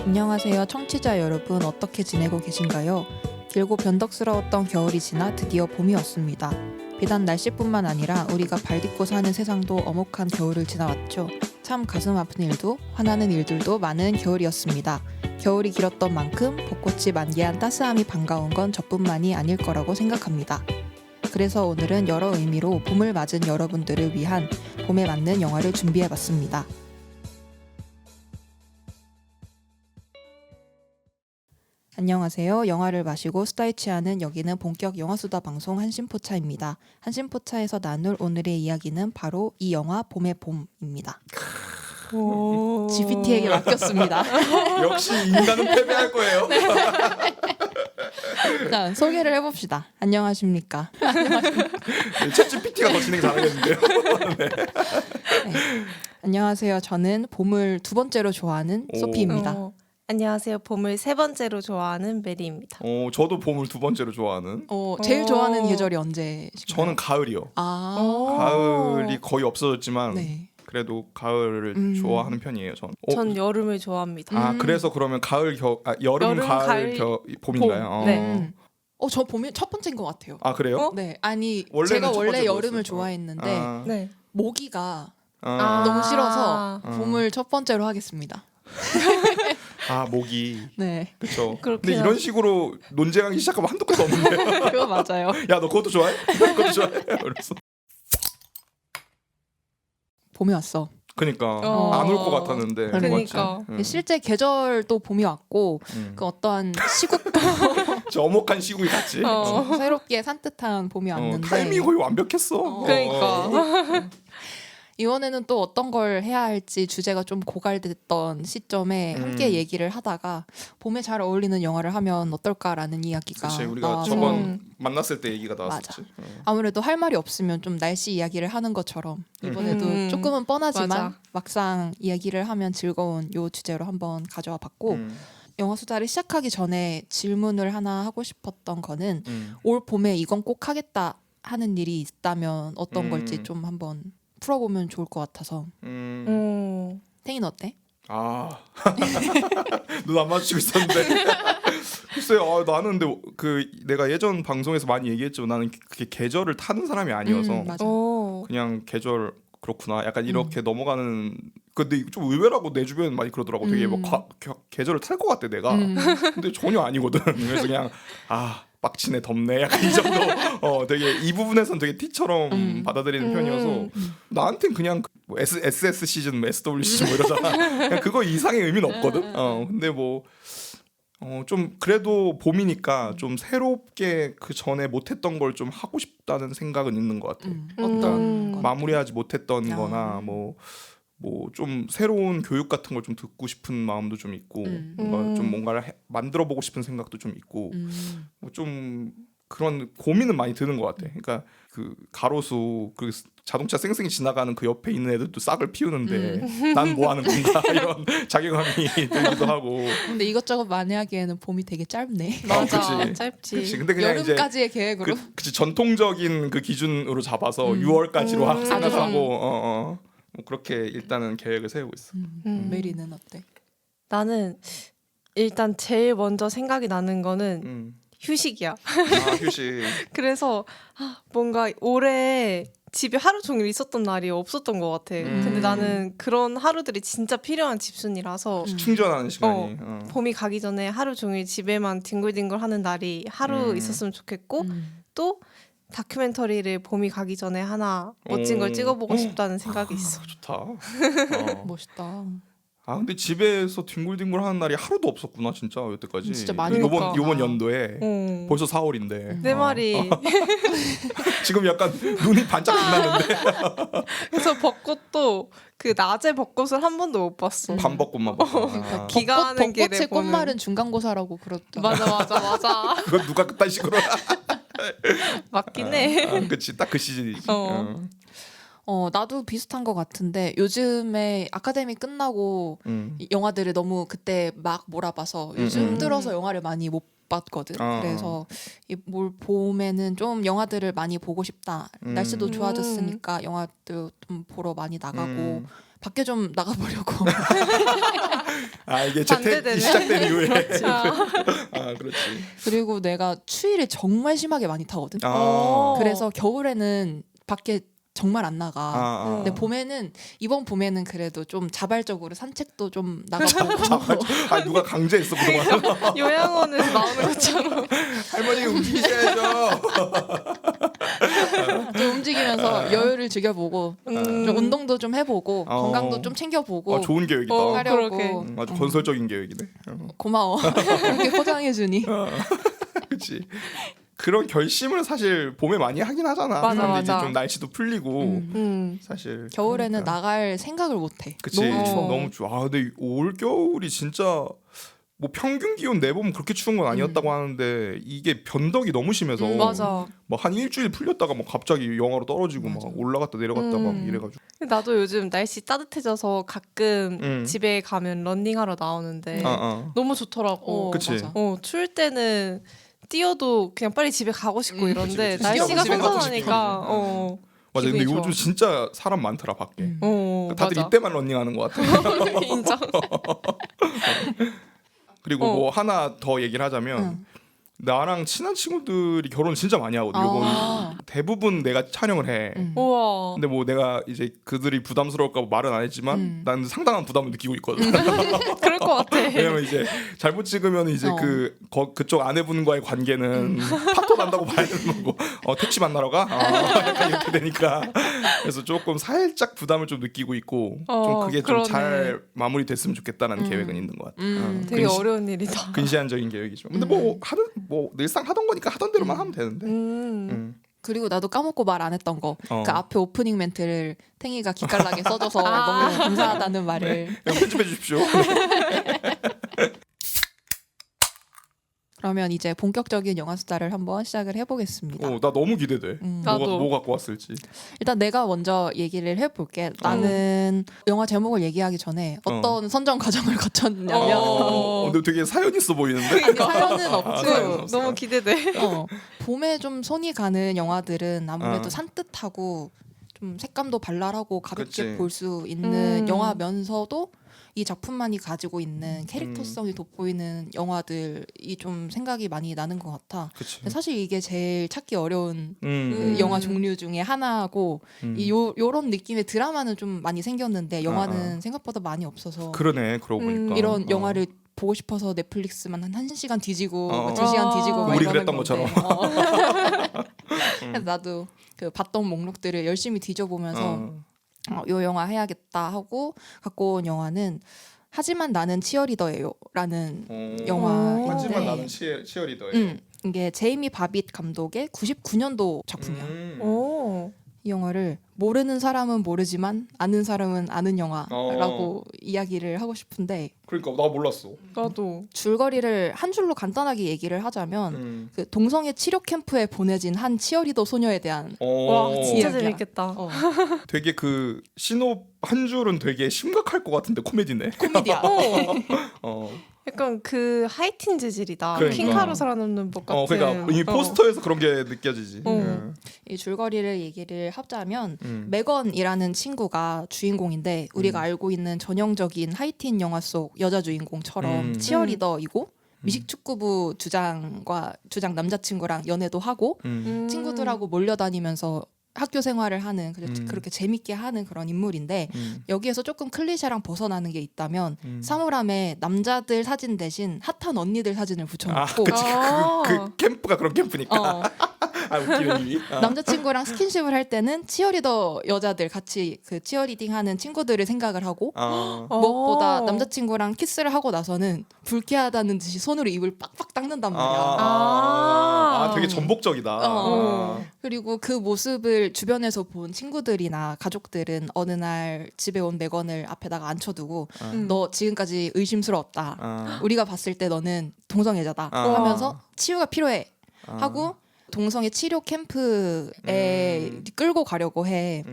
안녕하세요. 청취자 여러분, 어떻게 지내고 계신가요? 길고 변덕스러웠던 겨울이 지나 드디어 봄이 왔습니다. 비단 날씨뿐만 아니라 우리가 발딛고 사는 세상도 엄혹한 겨울을 지나왔죠. 참 가슴 아픈 일도 화나는 일들도 많은 겨울이었습니다. 겨울이 길었던 만큼 벚꽃이 만개한 따스함이 반가운 건 저뿐만이 아닐 거라고 생각합니다. 그래서 오늘은 여러 의미로 봄을 맞은 여러분들을 위한 봄에 맞는 영화를 준비해봤습니다. 안녕하세요. 영화를 마시고 수다에 취하는 여기는 본격 영화수다 방송 한심포차입니다. 한심포차에서 나눌 오늘의 이야기는 바로 이 영화 봄의 봄입니다. GPT에게 맡겼습니다. 역시 인간은 패배할 거예요. 자, 소개를 해봅시다. 안녕하십니까? 챗 GPT가 더 진행 잘하겠는데요. 네. 안녕하세요. 저는 봄을 두 번째로 좋아하는 소피입니다. 안녕하세요. 봄을 세 번째로 좋아하는 메리입니다. 저도 봄을 두 번째로 좋아하는. 제일 좋아하는 계절이 언제신가요? 저는 가을이요. 가을이 거의 없어졌지만 네. 그래도 가을을 좋아하는 편이에요. 전 여름을 좋아합니다. 그래서 그러면 여름, 가을, 봄인가요? 네. 저 봄이 첫 번째인 것 같아요. 아 그래요? 네, 아니 원래는 제가 첫 원래 번째 여름을 뭐였어요? 좋아했는데 네. 모기가 아, 너무 싫어서 아. 봄을 첫 번째로 하겠습니다. 모기. 네, 그렇죠. 그렇긴 근데 이런 식으로 논쟁하기 시작하면 한도 끝도 없는데. 그거 맞아요. 야, 너 그것도 좋아해? 그것도 좋아해? 그래서. 봄이 왔어. 그러니까 어. 안 올 것 같았는데. 그러니까. 맞지? 실제 계절도 봄이 왔고 그 어떠한 시국도 저 엄혹한 시국이 갔지. 새롭게 산뜻한 봄이 왔는데 타이밍이 거의 완벽했어. 그러니까. 이번에는 또 어떤 걸 해야 할지 주제가 좀 고갈됐던 시점에 함께 얘기를 하다가 봄에 잘 어울리는 영화를 하면 어떨까라는 이야기가 그치, 우리가 나와서 저번 만났을 때 얘기가 나왔었지. 아무래도 할 말이 없으면 좀 날씨 이야기를 하는 것처럼 이번에도 조금은 뻔하지만 맞아. 막상 이야기를 하면 즐거운 요 주제로 한번 가져와 봤고 영화 수다를 시작하기 전에 질문을 하나 하고 싶었던 거는 올 봄에 이건 꼭 하겠다 하는 일이 있다면 어떤 걸지 좀 한번 풀어보면 좋을 것 같아서. 탱이는 어때? 눈 안 마주치고 있었는데. 글쎄요, 나는 근데 내가 예전 방송에서 많이 얘기했지만 나는 그게 계절을 타는 사람이 아니어서 맞아. 그냥 계절 그렇구나 약간 이렇게 넘어가는. 근데 좀 의외라고 내 주변 많이 그러더라고. 되게 뭐 계절을 탈 것 같대 내가. 근데 전혀 아니거든. 그래서 그냥 빡치네, 덥네, 약간 이 정도. 되게 이 부분에서는 되게 티처럼 받아들이는 편이어서 나한텐 그냥 뭐 SS 시즌, 뭐 SW 시즌 뭐 이러잖아. 그냥 그거 이상의 의미는 없거든. 근데 뭐 좀 그래도 봄이니까 좀 새롭게 그 전에 못했던 걸 좀 하고 싶다는 생각은 있는 것 같아. 어떤 거? 마무리하지 못했던-거나 뭐 좀 새로운 교육 같은 걸 좀 듣고 싶은 마음도 좀 있고 좀 뭔가를 만들어보고 싶은 생각도 좀 있고 뭐 좀 그런 고민은 많이 드는 것 같아. 그러니까 그 가로수 그 자동차 쌩쌩이 지나가는 그 옆에 있는 애들도 싹을 피우는데 난 뭐 하는 건가 이런 자괴감이 들기도 하고. 근데 이것저것 많이 하기에는 봄이 되게 짧네. 맞아. 그치. 짧지. 그치. 근데 그냥 여름까지의 계획으로. 그치, 전통적인 그 기준으로 잡아서 6월까지로 생각하고 뭐 그렇게 일단은 계획을 세우고 있어. 메리는 어때? 나는 일단 제일 먼저 생각이 나는 거는 휴식이야. 휴식. 그래서 뭔가 올해 집에 하루 종일 있었던 날이 없었던 것 같아. 근데 나는 그런 하루들이 진짜 필요한 집순이라서 충전하는 시간이. 봄이 가기 전에 하루 종일 집에만 딩글딩글 하는 날이 하루 있었으면 좋겠고 또 다큐멘터리를 봄이 가기 전에 하나 멋진 걸 찍어보고 싶다는 생각이 있어. 좋다. 멋있다. 근데 집에서 뒹굴뒹굴 하는 날이 하루도 없었구나 진짜 여태까지. 진짜 많이 요번 연도에 벌써 4월인데. 내 말이. 지금 약간 눈이 반짝 빛나는데. 그래서 벚꽃도 그 낮에 벚꽃을 한 번도 못 봤어. 밤벚꽃만 봤어. 그러니까 기가하는 길에 벚꽃의 보면. 꽃말은 중간고사라고 그렇더라고. 맞아. 그건 누가 그딴 식으로. 맞긴 해. 그치, 딱 그 시즌이지. 나도 비슷한 것 같은데 요즘에 아카데미 끝나고 영화들을 너무 그때 막 몰아봐서 요즘 들어서 영화를 많이 못 봤거든. 그래서 올 봄에는 좀 영화들을 많이 보고 싶다. 날씨도 좋아졌으니까 영화도 좀 보러 많이 나가고 밖에 좀 나가보려고. 아 이게 반대되네. 재택이 시작된 이후에 아. 아 그렇지. 그리고 내가 추위를 정말 심하게 많이 타거든. 어. 그래서 겨울에는 밖에 정말 안 나가. 아. 근데 이번 봄에는 그래도 좀 자발적으로 산책도 좀 나가보고 아 누가 강제했어 그동안. 요양원에서 나오는 것처럼. 할머니 움직이셔야죠. 좀 움직이면서 여유를 즐겨보고 좀 운동도 좀 해보고 어. 건강도 좀 챙겨보고 좋은 계획이다. 하려고. 그러게. 아주 건설적인 계획이네. 고마워. 그렇게 포장해주니. 그렇지. 그런 결심을 사실 봄에 많이 하긴 하잖아. 맞아, 근데 이제 맞아. 좀 날씨도 풀리고 사실 겨울에는 그러니까. 나갈 생각을 못해. 그치 너무 추워. 너무 추워. 아 근데 올 겨울이 진짜 뭐 평균 기온 내보면 그렇게 추운 건 아니었다고 하는데 이게 변덕이 너무 심해서 맞아. 뭐 한 일주일 풀렸다가 뭐 갑자기 영하로 떨어지고 맞아. 막 올라갔다 내려갔다 막 이래가지고 나도 요즘 날씨 따뜻해져서 가끔 집에 가면 러닝하러 나오는데 너무 좋더라고. 그치. 맞아. 추울 때는 뛰어도 그냥 빨리 집에 가고 싶고 이런데 그치. 날씨가 집에 가고 선선하니까 맞아. 근데 기분이 요즘 좋아. 진짜 사람 많더라 밖에. 다들 맞아. 이때만 러닝하는 것 같아. 인정. 그리고 어. 뭐 하나 더 얘기를 하자면 나랑 친한 친구들이 결혼 진짜 많이 하거든. 요건 아. 대부분 내가 촬영을 해. 우와. 근데 뭐 내가 이제 그들이 부담스러울까 봐 말은 안 했지만 난 상당한 부담을 느끼고 있거든. 그럴 것 같아. 왜냐면 이제 잘못 찍으면 이제 어. 그쪽 아내분과의 관계는 파토 난다고 봐야 되는 거고 택시 만나러 가? 약간 이렇게 되니까 그래서 조금 살짝 부담을 좀 느끼고 있고 좀 그게 좀 그러네. 잘 마무리됐으면 좋겠다는 계획은 있는 것 같아. 되게 어려운 일이다. 근시안적인 계획이죠. 근데 뭐 늘상 하던 거니까 하던 대로만 하면 되는데. 그리고 나도 까먹고 말 안 했던 거. 어. 그 앞에 오프닝 멘트를 탱이가 기깔나게 써줘서 너무 감사하다는 말을. 그냥 편집해 주십시오. 그러면 이제 본격적인 영화 수다를 한번 시작을 해보겠습니다. 나 너무 기대돼. 나도. 뭐 갖고 왔을지. 일단 내가 먼저 얘기를 해볼게. 나는 영화 제목을 얘기하기 전에 어떤 선정 과정을 거쳤냐면 근데 되게 사연 있어 보이는데. 아니, 사연은 없고 사연은 없어. 너무 기대돼. 봄에 좀 손이 가는 영화들은 아무래도 어. 산뜻하고 좀 색감도 발랄하고 가볍게 그치. 볼 수 있는 영화면서도 이 작품만이 가지고 있는 캐릭터성이 돋보이는 영화들이 좀 생각이 많이 나는 것 같아. 그치. 근데 사실 이게 제일 찾기 어려운 음. 그 영화 종류 중에 하나고 요런 느낌의 드라마는 좀 많이 생겼는데 영화는 생각보다 많이 없어서 그러네. 그러고 보니까. 이런 영화를 보고 싶어서 넷플릭스만 한 1시간 뒤지고 어. 2시간 뒤지고 막 우리 이러는 그랬던 건데. 것처럼. 그래서 나도 그 봤던 목록들을 열심히 뒤져보면서 요 영화 해야겠다 하고 갖고 온 영화는 하지만 나는 치어리더예요라는 영화인데 하지만 나는 치어리더예요. 이게 제이미 바빗 감독의 99년도 작품이야. 오. 이 영화를 모르는 사람은 모르지만 아는 사람은 아는 영화라고 이야기를 하고 싶은데 그러니까 나 몰랐어. 나도. 줄거리를 한 줄로 간단하게 얘기를 하자면 그 동성애 치료 캠프에 보내진 한 치어리더 소녀에 대한 와 진짜 이야기야. 재밌겠다. 되게 그 신호 한 줄은 되게 심각할 것 같은데 코미디네. 코미디야. 약간 그 하이틴 재질이다. 그러니까. 킹카로 살아남는 법 같은. 그러니까 이 포스터에서 그런 게 느껴지지. 이 줄거리를 얘기를 하자면 메건이라는 친구가 주인공인데 우리가 알고 있는 전형적인 하이틴 영화 속 여자 주인공처럼 치어리더이고 미식축구부 주장 남자친구랑 연애도 하고 친구들하고 몰려다니면서 학교 생활을 하는 그렇게 재밌게 하는 그런 인물인데 여기에서 조금 클리셰랑 벗어나는 게 있다면 사물함에 남자들 사진 대신 핫한 언니들 사진을 붙여놓고 그치. 그 캠프가 그런 캠프니까. 웃기는 일이. 남자친구랑 스킨십을 할 때는 치어리더 여자들 같이 그 치어리딩하는 친구들을 생각을 하고 무엇보다 남자친구랑 키스를 하고 나서는 불쾌하다는 듯이 손으로 입을 빡빡 닦는단 말이야. 되게 전복적이다. 그리고 그 모습을 주변에서 본 친구들이나 가족들은 어느 날 집에 온 메건을 앞에다가 앉혀두고 너 지금까지 의심스러웠다. 우리가 봤을 때 너는 동성애자다 하면서 치유가 필요해 하고 동성애 치료 캠프에 끌고 가려고 해.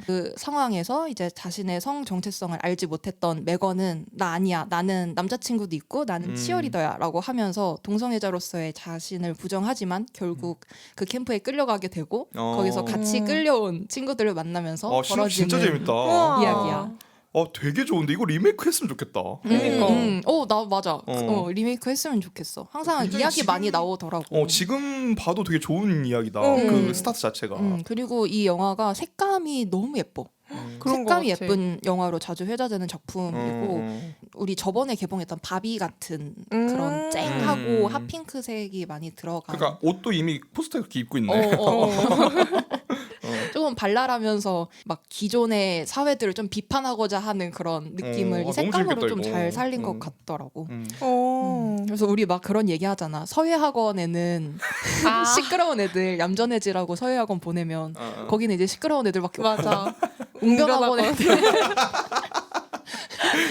그 상황에서 이제 자신의 성 정체성을 알지 못했던 메건은 나 아니야. 나는 남자친구도 있고 나는 치어리더야라고 하면서 동성애자로서의 자신을 부정하지만 결국 그 캠프에 끌려가게 되고 거기서 같이 끌려온 친구들을 만나면서 벌어지는 진짜 재밌다. 이야기야. 되게 좋은데 이거 리메이크 했으면 좋겠다. 나 맞아. 리메이크 했으면 좋겠어. 항상 이야기 많이 나오더라고. 지금 봐도 되게 좋은 이야기다. 그 스타트 자체가. 그리고 이 영화가 색감이 너무 예뻐. 그런 색감이 것 같아. 예쁜 영화로 자주 회자되는 작품이고 우리 저번에 개봉했던 바비 같은 그런 쨍하고 핫핑크색이 많이 들어간. 그러니까 옷도 이미 포스터에 그렇게 입고 있네. 조금 발랄하면서 막 기존의 사회들을 좀 비판하고자 하는 그런 느낌을 이 너무 색감으로 재밌겠다, 좀 이거. 잘 살린 것 같더라고. 어. 그래서 우리 막 그런 얘기 하잖아. 서예학원에는 시끄러운 애들 얌전해지라고 서예학원 보내면 거기는 이제 시끄러운 애들밖에 없고 맞아. 웅변학원 애들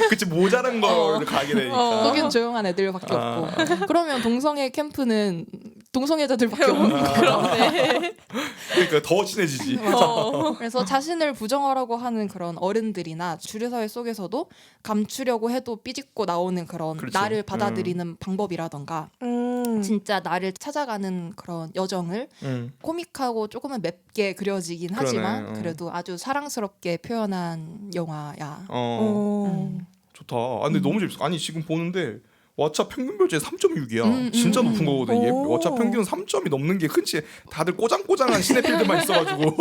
그치 모자란 걸 가게 되니까. 거긴 조용한 애들밖에 없고 그러면 동성애 캠프는 동성애자들밖에 없는 거야. 그런데 그러니까 더 친해지지. 그래서 자신을 부정하라고 하는 그런 어른들이나 주류사회 속에서도 감추려고 해도 삐짓고 나오는 그런 그렇지. 나를 받아들이는 방법이라던가 진짜 나를 찾아가는 그런 여정을 코믹하고 조금은 맵게 그려지긴 그러네, 하지만 그래도 아주 사랑스럽게 표현한 영화야. 좋다. 근데 너무 재밌어. 아니 지금 보는데 왓챠 평균 별점이 3.6이야. 진짜 높은 거거든. 이게 왓챠 평균 3점이 넘는 게 흔치 다들 꼬장꼬장한 시네필들만 있어가지고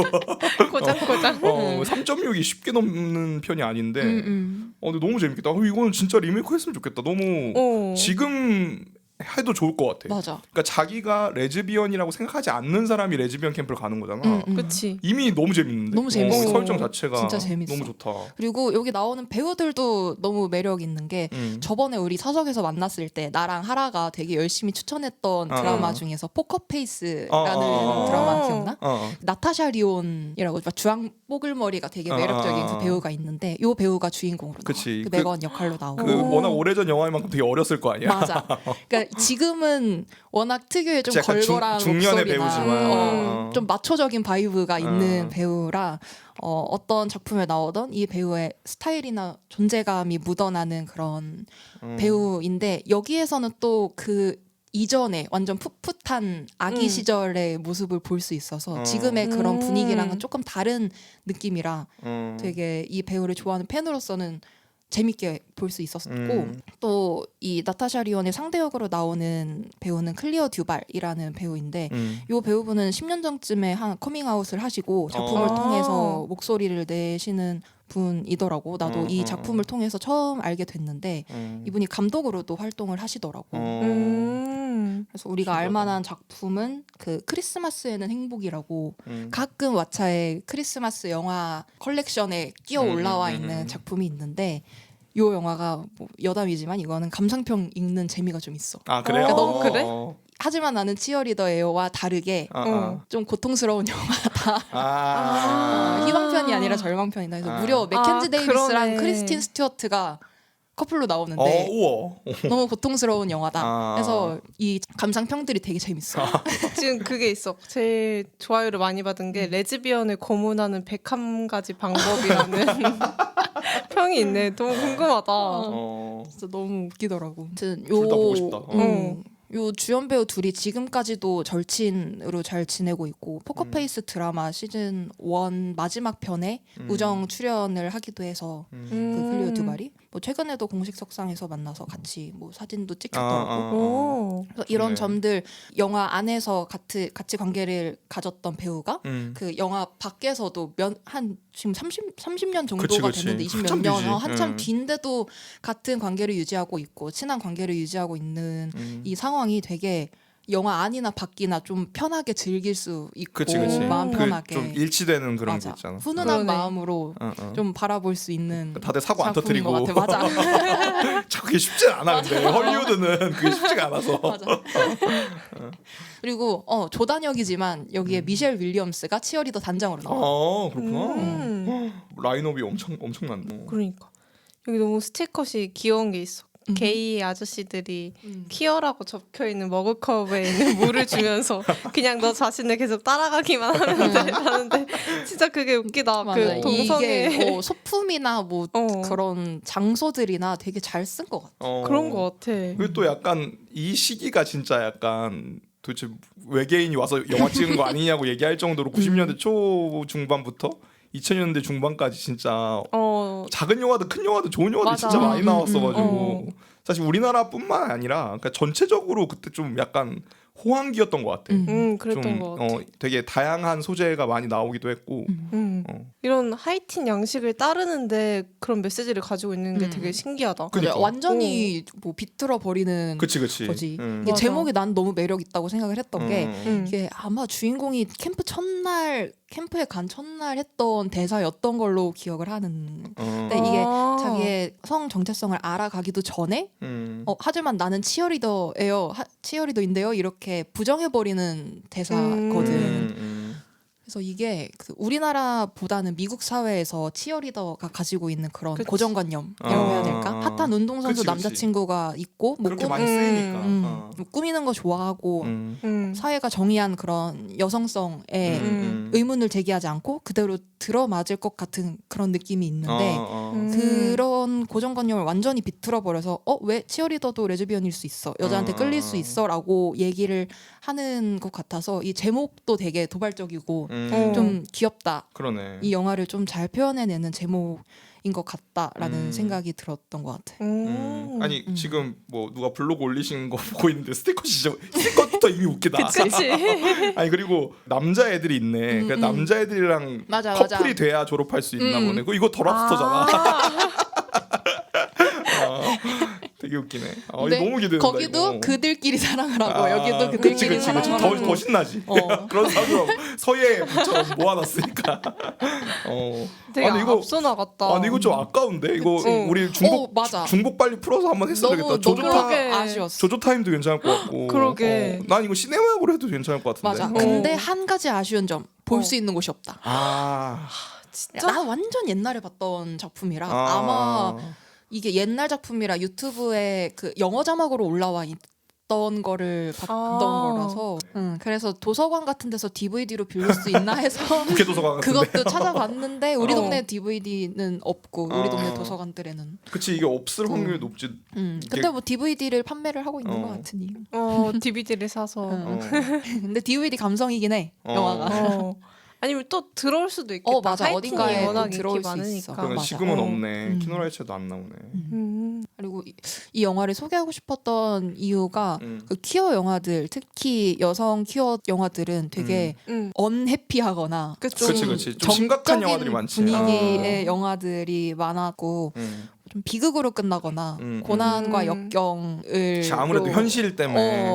꼬장꼬장. 3.6이 쉽게 넘는 편이 아닌데. 근데 너무 재밌겠다. 이거는 진짜 리메이크 했으면 좋겠다. 너무 지금 해도 좋을 것 같아. 맞아. 그러니까 자기가 레즈비언이라고 생각하지 않는 사람이 레즈비언 캠프를 가는 거잖아. 그치. 이미 너무 재밌는데. 너무 재밌어. 설정 자체가 진짜 재밌어. 너무 좋다. 그리고 여기 나오는 배우들도 너무 매력 있는 게 저번에 우리 사석에서 만났을 때 나랑 하라가 되게 열심히 추천했던 드라마 중에서 포커페이스라는 드라마 기억나? 나타샤 리온이라고 주황 뽀글머리가 되게 매력적인 그 배우가 있는데 이 배우가 주인공으로 나와. 그치. 그 메건 역할로 나오고. 그 워낙 오래전 영화인 만큼 되게 어렸을 거 아니야. 맞아. 그러니까 지금은 워낙 특유의 좀 약간 걸걸한 중년의 목소리나 배우지만. 좀 마초적인 바이브가 있는 배우라 어떤 작품에 나오던 이 배우의 스타일이나 존재감이 묻어나는 그런 배우인데 여기에서는 또 그 이전에 완전 풋풋한 아기 시절의 모습을 볼 수 있어서 지금의 그런 분위기랑은 조금 다른 느낌이라 되게 이 배우를 좋아하는 팬으로서는 재밌게 볼 수 있었고 또 이 나타샤 리온의 상대역으로 나오는 배우는 클리어 듀발이라는 배우인데 이 배우분은 10년 전쯤에 한 커밍아웃을 하시고 작품을 통해서 목소리를 내시는 분이더라고. 나도 이 작품을 통해서 처음 알게 됐는데 이분이 감독으로도 활동을 하시더라고. 그래서 우리가 알만한 작품은 그 크리스마스에는 행복이라고 가끔 왓챠의 크리스마스 영화 컬렉션에 끼어 올라와 있는 작품이 있는데 이 영화가 뭐 여담이지만 이거는 감상평 읽는 재미가 좀 있어. 아 그래요? 그러니까 너무 그래? 하지만 나는 치어리더예요와 다르게 좀 고통스러운 영화다. 희망편이 아니라 절망편이다. 그래서 무려 맥켄지 데이비스랑 그러네. 크리스틴 스튜어트가 커플로 나오는데 우와. 너무 고통스러운 영화다. 그래서 이 감상평들이 되게 재밌어. 지금 그게 있어. 제일 좋아요를 많이 받은 게 레즈비언을 고문하는 101가지 방법이라는 평이 있네. 너무 궁금하다. 진짜 너무 웃기더라고. 아무튼 둘 다 보고 싶다. 요 주연 배우 둘이 지금까지도 절친으로 잘 지내고 있고 포커페이스 드라마 시즌 1 마지막 편에 우정 출연을 하기도 해서 그 클리오 듀발이 뭐 최근에도 공식 석상에서 만나서 같이 뭐 사진도 찍혔더라고. 그래서 이런 네. 점들 영화 안에서 같이 관계를 가졌던 배우가 그 영화 밖에서도 한 지금 30년 정도가 그치. 됐는데 20몇 한참 년 뒤지. 한참 뒤인데도 같은 관계를 유지하고 있고 친한 관계를 유지하고 있는 이 상황이 되게 영화 안이나 밖이나 좀 편하게 즐길 수 있고 그치. 마음 편하게 좀 일치되는 그런 맞아. 게 있잖아. 훈훈한 그러네. 마음으로 좀 바라볼 수 있는 다들 사고 안 작품인 터뜨리고. 것 같아. 맞아. 참 그게 쉽지 않아. 근데 헐리우드는 그게 쉽지가 않아서. 맞아. 그리고 조단역이지만 여기에 미셸 윌리엄스가 치어리더 단장으로 나와. 그렇구나. 라인업이 엄청난데. 그러니까 여기 너무 스틸컷이 귀여운 게 있어. 게이 아저씨들이 퀴어라고 적혀 있는 머그컵에 있는 물을 주면서 그냥 너 자신을 계속 따라가기만 하면 돼 하는데 진짜 그게 웃기다. 맞아. 그 동성애 이게 소품이나 뭐 어. 그런 장소들이나 되게 잘 쓴 것 같아. 그런 거 같아. 그리고 또 약간 이 시기가 진짜 약간 도대체 외계인이 와서 영화 찍은 거 아니냐고 얘기할 정도로 90년대 초 중반부터 2000년대 중반까지 진짜 작은 영화도 큰 영화도 좋은 영화도 맞아. 진짜 많이 나왔어가지고 어. 사실 우리나라뿐만 아니라 그러니까 전체적으로 그때 좀 약간 호황기였던 것 같아. 그랬던 좀 거 같아. 되게 다양한 소재가 많이 나오기도 했고 이런 하이틴 양식을 따르는데 그런 메시지를 가지고 있는 게 되게 신기하다. 그러니까. 완전히 뭐 비틀어 버리는 그치 거지. 이게 맞아. 제목이 난 너무 매력 있다고 생각을 했던 게 음. 이게 아마 주인공이 캠프에 간 첫날 했던 대사였던 걸로 기억을 하는. 근데 이게 자기의 성 정체성을 알아가기도 전에 하지만 나는 치어리더예요. 치어리더인데요. 이렇게 부정해버리는 대사거든. 그래서 이게 그 우리나라보다는 미국 사회에서 치어리더가 가지고 있는 그런 그치. 고정관념이라고 해야 될까? 핫한 운동선수 그치. 남자친구가 있고 뭐 그렇게 많이 쓰이니까. 뭐 꾸미는 거 좋아하고 사회가 정의한 그런 여성성에 의문을 제기하지 않고 그대로 들어맞을 것 같은 그런 느낌이 있는데 그런 고정관념을 완전히 비틀어버려서 왜 치어리더도 레즈비언일 수 있어 여자한테 끌릴 수 있어 라고 얘기를 하는 것 같아서 이 제목도 되게 도발적이고 좀 귀엽다. 그러네. 이 영화를 좀 잘 표현해내는 제목인 것 같다라는 생각이 들었던 것 같아. 아니 지금 뭐 누가 블로그 올리신 거 보고 있는데 스티커부터 이미 웃기다. 그치. 아니 그리고 남자애들이 있네. 그러니까 남자애들이랑 맞아, 커플이 맞아. 돼야 졸업할 수 있나 보네. 이거 더 랍스터잖아. 되게 웃기네. 이거 근데 너무 기대된다. 거기도 이거. 그들끼리 사랑을 하고 여기도 그치, 그들끼리 그치, 사랑을 그치. 하고 더 신나지. 그런 사람처럼 서예처럼 모아놨으니까. 되게 아니, 이거- 앞서 나갔다. 아니 이거 좀 아까운데 이거 그치. 우리 중복 맞아. 중복 빨리 풀어서 한번 했어야 되겠다. 너무 그러게. 아쉬웠어. 조조 타임도 괜찮을 것 같고. 그러게. 난 이거 시네마역으로 해도 괜찮을 것 같은데. 맞아. 근데 한 가지 아쉬운 점 볼 수 있는 곳이 없다. 진짜? 나 완전 옛날에 봤던 작품이라 아마 이게 옛날 작품이라 유튜브에 그 영어 자막으로 올라와 있던 거를 봤던 거라서 그래서 도서관 같은 데서 DVD로 빌릴 수 있나 해서 국회 도서관 같은데. 그것도 찾아봤는데 우리 어. 동네 DVD는 없고 우리 동네 어. 도서관들에는 그치 이게 없을 확률이 높지. 근데 뭐 DVD를 판매를 하고 있는 것 같으니 DVD를 사서. 근데 DVD 감성이긴 해 영화가. 아니면 또 들어올 수도 있겠다. 맞아. 하이틴이 어딘가에 워낙 또 들어올 인기 수 많으니까. 있어. 그러면 맞아. 지금은 없네. 키노라이츠도 안 나오네. 그리고 이 영화를 소개하고 싶었던 이유가 그 퀴어 영화들 특히 여성 퀴어 영화들은 되게 언해피하거나 그쵸. 그치. 좀 심각한 정적인 영화들이 많지. 분위기의 영화들이 많았고 좀 비극으로 끝나거나 고난과 역경을 그치, 아무래도 현실 때문에.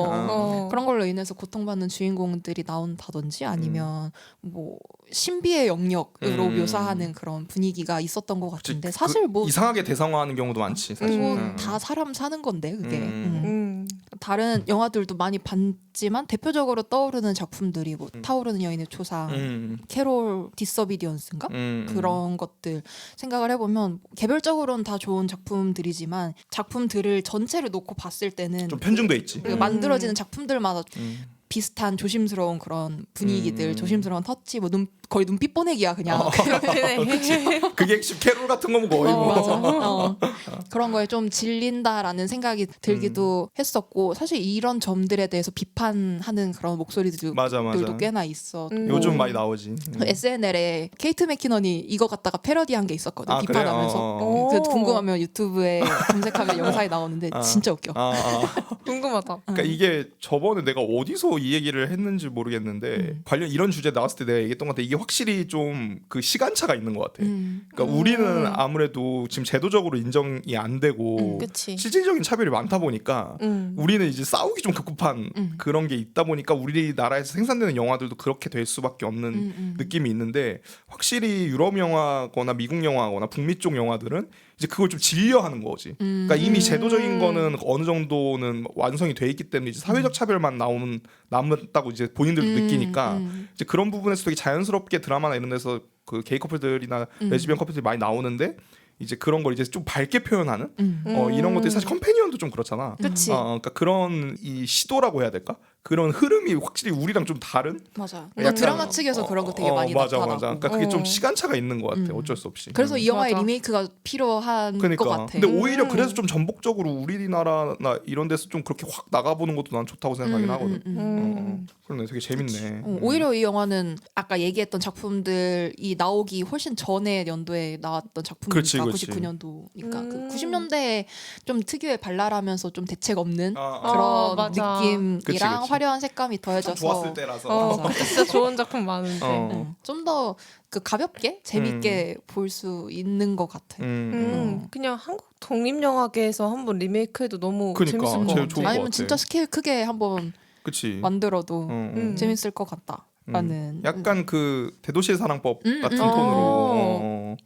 그런 걸로 인해서 고통받는 주인공들이 나온다든지 아니면 뭐 신비의 영역으로 묘사하는 그런 분위기가 있었던 것 그치, 같은데 사실 뭐 이상하게 대상화하는 경우도 많지. 사실. 다 사람 사는 건데 그게 음. 다른 영화들도 많이 봤지만 대표적으로 떠오르는 작품들이 뭐 타오르는 여인의 초상, 캐롤 디서비디언스인가 그런 것들 생각을 해보면 개별적으로는 다 좋은 작품들이지만 작품들을 전체를 놓고 봤을 때는 좀 편중돼 있지. 그 만들어지는 작품들마다 비슷한 조심스러운 그런 분위기들, 조심스러운 터치, 뭐 거의 눈빛 보내기야 그냥. 그게 핵심 캐롤 같은 거면 거의 뭐. 맞아. 그런 거에 좀 질린다라는 생각이 들기도 했었고 사실 이런 점들에 대해서 비판하는 그런 목소리들도 맞아. 꽤나 있어. 요즘 많이 나오지. SNL에 케이트 맥키넌이 이거 갖다가 패러디한 게 있었거든. 아, 비판하면서. 그래요? 그 궁금하면 유튜브에 검색하면 영상이 나오는데 진짜 웃겨. 궁금하다. 그러니까 이게 저번에 내가 어디서 이 얘기를 했는지 모르겠는데 관련 이런 주제 나왔을 때 내가 얘기했던 것 같아. 이게 확실히 좀 그 시간차가 있는 것 같아. 그러니까 우리는 아무래도 지금 제도적으로 인정이 안 되고 그치. 실질적인 차별이 많다 보니까 우리는 이제 싸우기 좀 급급한 그런 게 있다 보니까 우리나라에서 생산되는 영화들도 그렇게 될 수밖에 없는 느낌이 있는데 확실히 유럽 영화거나 미국 영화거나 북미 쪽 영화들은 이제 그걸 좀 질려하는 거지. 그러니까 이미 제도적인 거는 어느 정도는 완성이 돼 있기 때문에 이제 사회적 차별만 남았다고 이제 본인들도 느끼니까 이제 그런 부분에서 되게 자연스럽게 드라마나 이런 데서 그 게이 커플들이나 레즈비언 커플들이 많이 나오는데 이제 그런 걸 이제 좀 밝게 표현하는 음. 이런 것들이 사실 컴패니언도 좀 그렇잖아. 그치. 그러니까 그런 이 시도라고 해야 될까? 그런 흐름이 확실히 우리랑 좀 다른. 맞아. 약간, 드라마 측에서 그런 거 되게 많이 맞아, 나타나고. 맞아. 그러니까 그게 좀 어. 시간차가 있는 것 같아. 음. 어쩔 수 없이. 그래서 이 영화의 맞아. 리메이크가 필요한 그러니까. 것 같아. 근데 오히려 음. 그래서 좀 전복적으로 우리나라나 이런 데서 좀 그렇게 확 나가보는 것도 난 좋다고 생각하긴 하거든. 그러네, 되게 재밌네. 오히려 이 영화는 아까 얘기했던 작품들이 나오기 훨씬 전에 연도에 나왔던 작품이니까 그렇지. 99년도니까 그 90년대에 좀 특유의 발랄하면서 좀 대책 없는 아, 그런 맞아. 느낌이랑 그치. 화려한 색감이 참 더해져서 좋았을 때라서. 맞아. 진짜 좋은 작품 많은데. 좀 더 그 가볍게 재밌게 볼 수 있는 것 같아. 그냥 한국 독립영화계에서 한번 리메이크해도 너무 그러니까, 재밌을 것 제일 같아. 좋을 것 아니면 같아. 진짜 스케일 크게 한번 그치. 만들어도 재밌을 것 음. 같다라는. 약간 그 대도시의 사랑법 같은 어. 톤으로.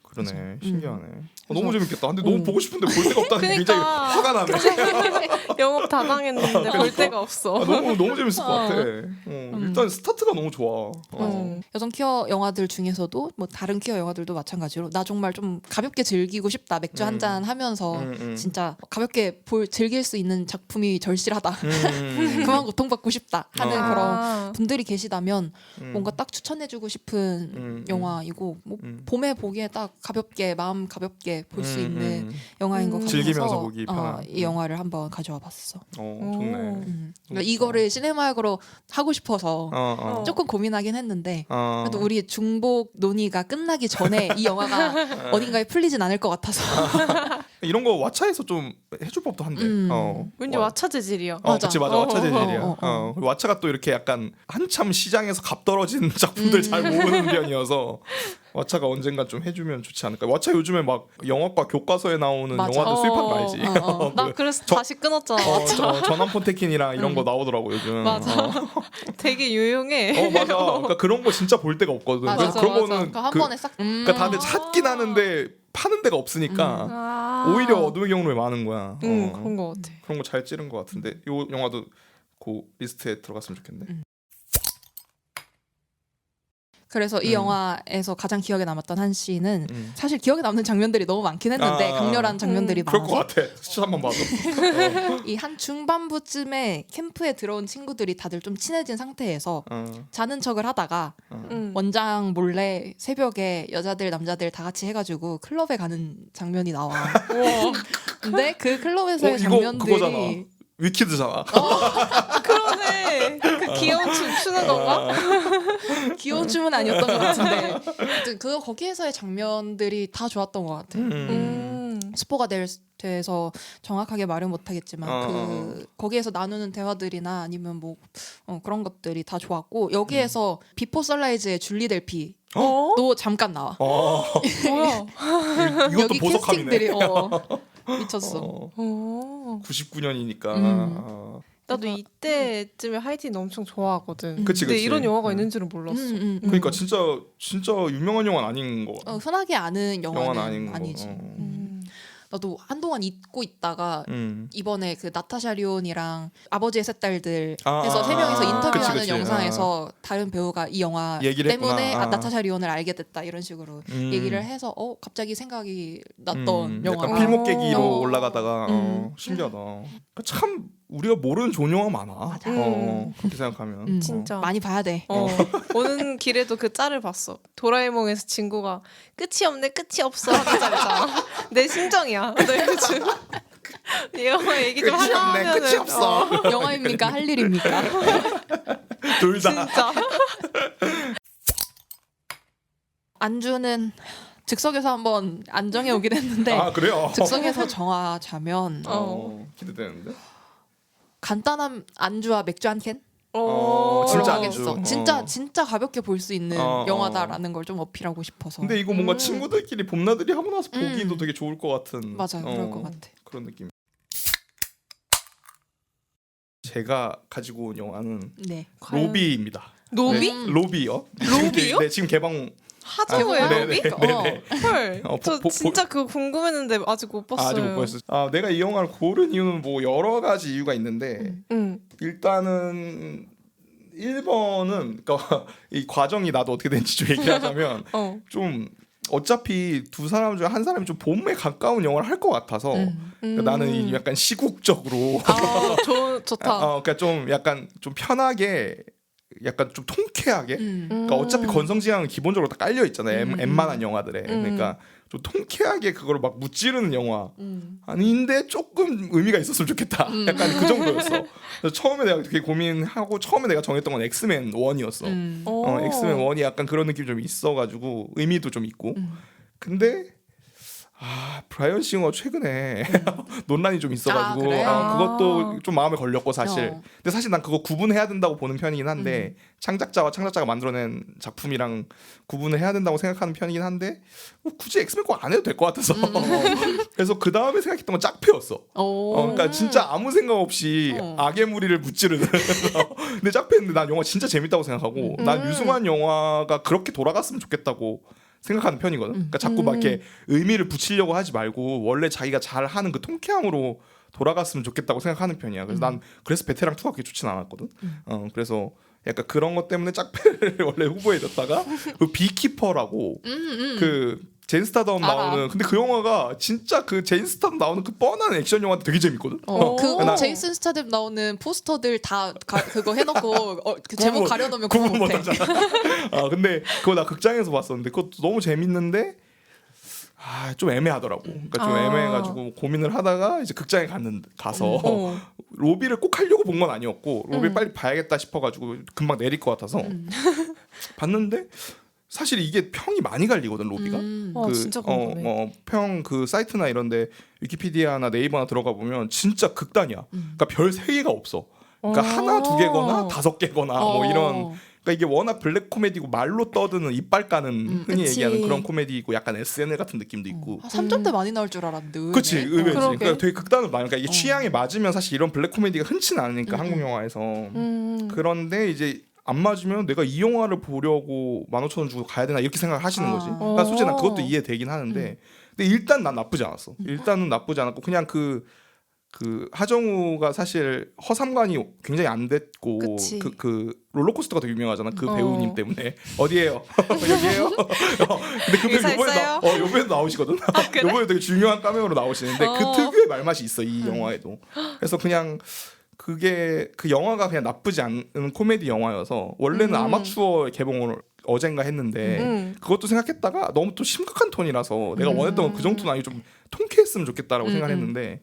그러네. 신기하네. 너무 재밌겠다. 근데 너무 보고 싶은데 볼 데가 없다는 게 굉장히 그러니까. 화가 나네. 영업 다 당했는데 볼 데가 없어. 너무 재밌을 것 같아. 일단 스타트가 너무 좋아. 여성 퀴어 영화들 중에서도 뭐 다른 퀴어 영화들도 마찬가지로 나 정말 좀 가볍게 즐기고 싶다 맥주 한 잔 하면서 진짜 가볍게 즐길 수 있는 작품이 절실하다 그만 고통받고 싶다 하는 그런 분들이 계시다면 뭔가 딱 추천해주고 싶은 영화이고 뭐 봄에 보기에 딱 가볍게 마음 가볍게 볼 수 있는 영화인 것 같아서 즐기면서 보기 편한. 이 영화를 한번 가져와 봤어. 좋네. 그러니까 이거를 시네마역으로 하고 싶어서 어. 조금 고민하긴 했는데 어. 그래도 우리 중복 논의가 끝나기 전에 이 영화가 어딘가에 풀리진 않을 것 같아서 이런 거 왓챠에서 좀 해줄 법도 한데. 왠지 왓챠 재질이야. 맞아. 그치 맞아. 왓챠 재질이야. 어. 그리고 왓챠가 또 이렇게 약간 한참 시장에서 값 떨어진 작품들 잘 모으는 편이어서 왓챠가 언젠가 좀 해주면 좋지 않을까. 왓챠 요즘에 막 영화과 교과서에 나오는 맞아. 영화들 수입하는 거 알지? 나 그래서 다시 끊었잖아. 전환 폰테킨이랑 이런 거 나오더라고 요즘. 맞아. 되게 유용해. 맞아. 그러니까 그런 거 진짜 볼 데가 없거든. 맞아, 그래서 그런 맞아. 거는 그러니까 한 번에 싹 그러니까 다들 찾긴 하는데 파는 데가 없으니까 오히려 어둠의 경로에 많은 거야. 그런 거 같아. 그런 거 잘 찌른 것 같은데 요 영화도 그 리스트에 들어갔으면 좋겠네. 그래서 이 영화에서 가장 기억에 남았던 한 씬은 사실 기억에 남는 장면들이 너무 많긴 했는데 강렬한 장면들이 그럴 것 많아서 같아. 진짜 한번 봐도. 이 한 중반부쯤에 캠프에 들어온 친구들이 다들 좀 친해진 상태에서 자는 척을 하다가 원장 몰래 새벽에 여자들 남자들 다 같이 해가지고 클럽에 가는 장면이 나와. 근데 그 클럽에서의 이거 그거잖아. 장면들이 위키드잖아. 그러네. 그 귀여운 춤 추는 건가? 귀여운 춤은 아니었던 것 같은데 아무튼 거기에서의 장면들이 다 좋았던 것 같아. 스포가 돼서 정확하게 말은 못하겠지만 거기에서 나누는 대화들이나 아니면 뭐 그런 것들이 다 좋았고 여기에서 비포 선라이즈의 줄리 델피도 잠깐 나와. 뭐야? 이것도 여기 보석함이네. 캐스팅들이 미쳤어. 99년이니까. 나도 이때쯤에 하이틴 엄청 좋아하거든. 그치, 근데 그치. 이런 영화가 있는지는 몰랐어. 그러니까 진짜 유명한 영화는 아닌 거. 흔하게 아는 영화는 아닌 거. 아니지. 나도 한동안 잊고 있다가 이번에 그 나타샤 리온이랑 아버지의 세 딸들 해서 세 명이서 인터뷰하는 그치. 영상에서 다른 배우가 이 영화 얘기를 때문에 했구나. 나타샤 리온을 알게 됐다 이런 식으로 얘기를 해서 갑자기 생각이 났던 약간 영화가 필목 계기로 어. 올라가다가 신기하다. 그러니까 참 우리가 모르는 좋은 영화 많아. 그렇게 생각하면. 진짜. 많이 봐야 돼. 오는 길에도 그 짤을 봤어. 도라에몽에서 친구가 끝이 없네 끝이 없어 하는 짤 있잖아. 내 심정이야. 나 요즘 이 영화 얘기 좀 끝이 하려 없네. 하면은 끝이 없어. 영화입니까? 할 일입니까? 둘 다. 진짜. 안주는 즉석에서 한번 안정해 오긴 했는데 아 그래요? 즉석에서 정하자면 기대되는데. 간단한 안주와 맥주 한 캔? 진짜 하겠어. 안주. 진짜 가볍게 볼 수 있는 영화다라는 걸 좀 어필하고 싶어서. 근데 이거 뭔가 친구들끼리 봄나들이 하고 나서 보기도 되게 좋을 것 같은. 맞아요, 그럴 것 같아. 그런 느낌. 제가 가지고 온 영화는 네. 로비입니다. 노비? 네, 로비요? 로비요? 네, 지금 개방. 하정우의 네, 로비? 네, 네. 헐. 저 보- 진짜 그거 궁금했는데 아직 못 봤어요. 아직 못 보였어요. 내가 이 영화를 고른 이유는 뭐 여러 가지 이유가 있는데 일단은 1번은 그러니까 이 과정이 나도 어떻게 된지 좀 얘기하자면 좀 어차피 두 사람 중에 한 사람이 좀 봄에 가까운 영화를 할 것 같아서 그러니까 나는 이 약간 시국적으로 좋다. 그러니까 좀 약간 좀 편하게 약간 좀 통쾌하게 그러니까 어차피 건성징악은 기본적으로 다 깔려 있잖아요. 웬만한 영화들에 그러니까 좀 통쾌하게 그걸 막 무찌르는 영화 아닌데 조금 의미가 있었으면 좋겠다. 약간 그 정도였어. 그래서 처음에 내가 되게 고민하고 처음에 내가 정했던 건 엑스맨 1이었어. 엑스맨 1이 약간 그런 느낌이 좀 있어가지고 의미도 좀 있고. 근데 브라이언 싱어 최근에 논란이 좀 있어가지고 그래요? 그것도 좀 마음에 걸렸고 사실. 근데 사실 난 그거 구분해야 된다고 보는 편이긴 한데 창작자가 만들어낸 작품이랑 구분을 해야 된다고 생각하는 편이긴 한데 굳이 엑스맨 거 안 해도 될 것 같아서 그래서 그 다음에 생각했던 건 짝패였어. 그러니까 진짜 아무 생각 없이 악의 무리를 무찌르는 근데 짝패인데 난 영화 진짜 재밌다고 생각하고 난 유승환 영화가 그렇게 돌아갔으면 좋겠다고 생각하는 편이거든. 그러니까 자꾸 막 이렇게 의미를 붙이려고 하지 말고 원래 자기가 잘하는 그 통쾌함으로 돌아갔으면 좋겠다고 생각하는 편이야. 그래서 난 그래서 베테랑 2가 그렇게 좋진 않았거든. 그래서 약간 그런 것 때문에 짝패를 원래 후보에 뒀다가 그 비키퍼라고 그 제인 스타덤 나오는 근데 그 영화가 진짜 그 제인 스타덤 나오는 그 뻔한 액션 영화도 되게 재밌거든. 그 제이슨 스타뎀 나오는 포스터들 다 그거 해놓고 그 제목 가려놓으면 구분 못해. 근데 그거 나 극장에서 봤었는데 그것도 너무 재밌는데 좀 애매하더라고. 그러니까 좀 애매해가지고 고민을 하다가 이제 극장에 가서 로비를 꼭 하려고 본 건 아니었고 로비 빨리 봐야겠다 싶어가지고 금방 내릴 것 같아서 봤는데 사실 이게 평이 많이 갈리거든 로비가. 진짜 궁금해. 평 그 사이트나 이런데 위키피디아나 네이버나 들어가 보면 진짜 극단이야. 그러니까 별 3개가 없어. 그러니까 하나 2개거나 5개거나 뭐 이런. 그러니까 이게 워낙 블랙 코미디고 말로 떠드는 이빨 까는 흔히 그치. 얘기하는 그런 코미디이고 약간 SNL 같은 느낌도 있고. 3점대 많이 나올 줄 알았는데. 그렇지 의외지. 그러게. 그러니까 되게 극단으로 많이. 그러니까 이게 취향에 맞으면 사실 이런 블랙 코미디가 흔치는 않으니까 한국 영화에서. 그런데 이제 안 맞으면 내가 이 영화를 보려고 15,000원 주고 가야 되나 이렇게 생각을 하시는 거지. 그러니까 솔직히 난 그것도 이해되긴 하는데 근데 일단 난 나쁘지 않았어. 일단은 나쁘지 않았고 그냥 그 하정우가 사실 허삼관이 굉장히 안 됐고 그치. 그 롤러코스터가 되게 유명하잖아. 그 배우님 때문에. 어디에요? 여기에요? 근데 그 배우 요번에도 나오시거든. 그래? 요번에 되게 중요한 카메오로 나오시는데 그 특유의 말맛이 있어 이 영화에도. 그래서 그냥 그게 그 영화가 그냥 나쁘지 않은 코미디 영화여서 원래는 아마추어 개봉을 어젠가 했는데 그것도 생각했다가 너무 또 심각한 톤이라서 내가 원했던 건 그 정도는 아니고 좀 통쾌했으면 좋겠다라고 생각했는데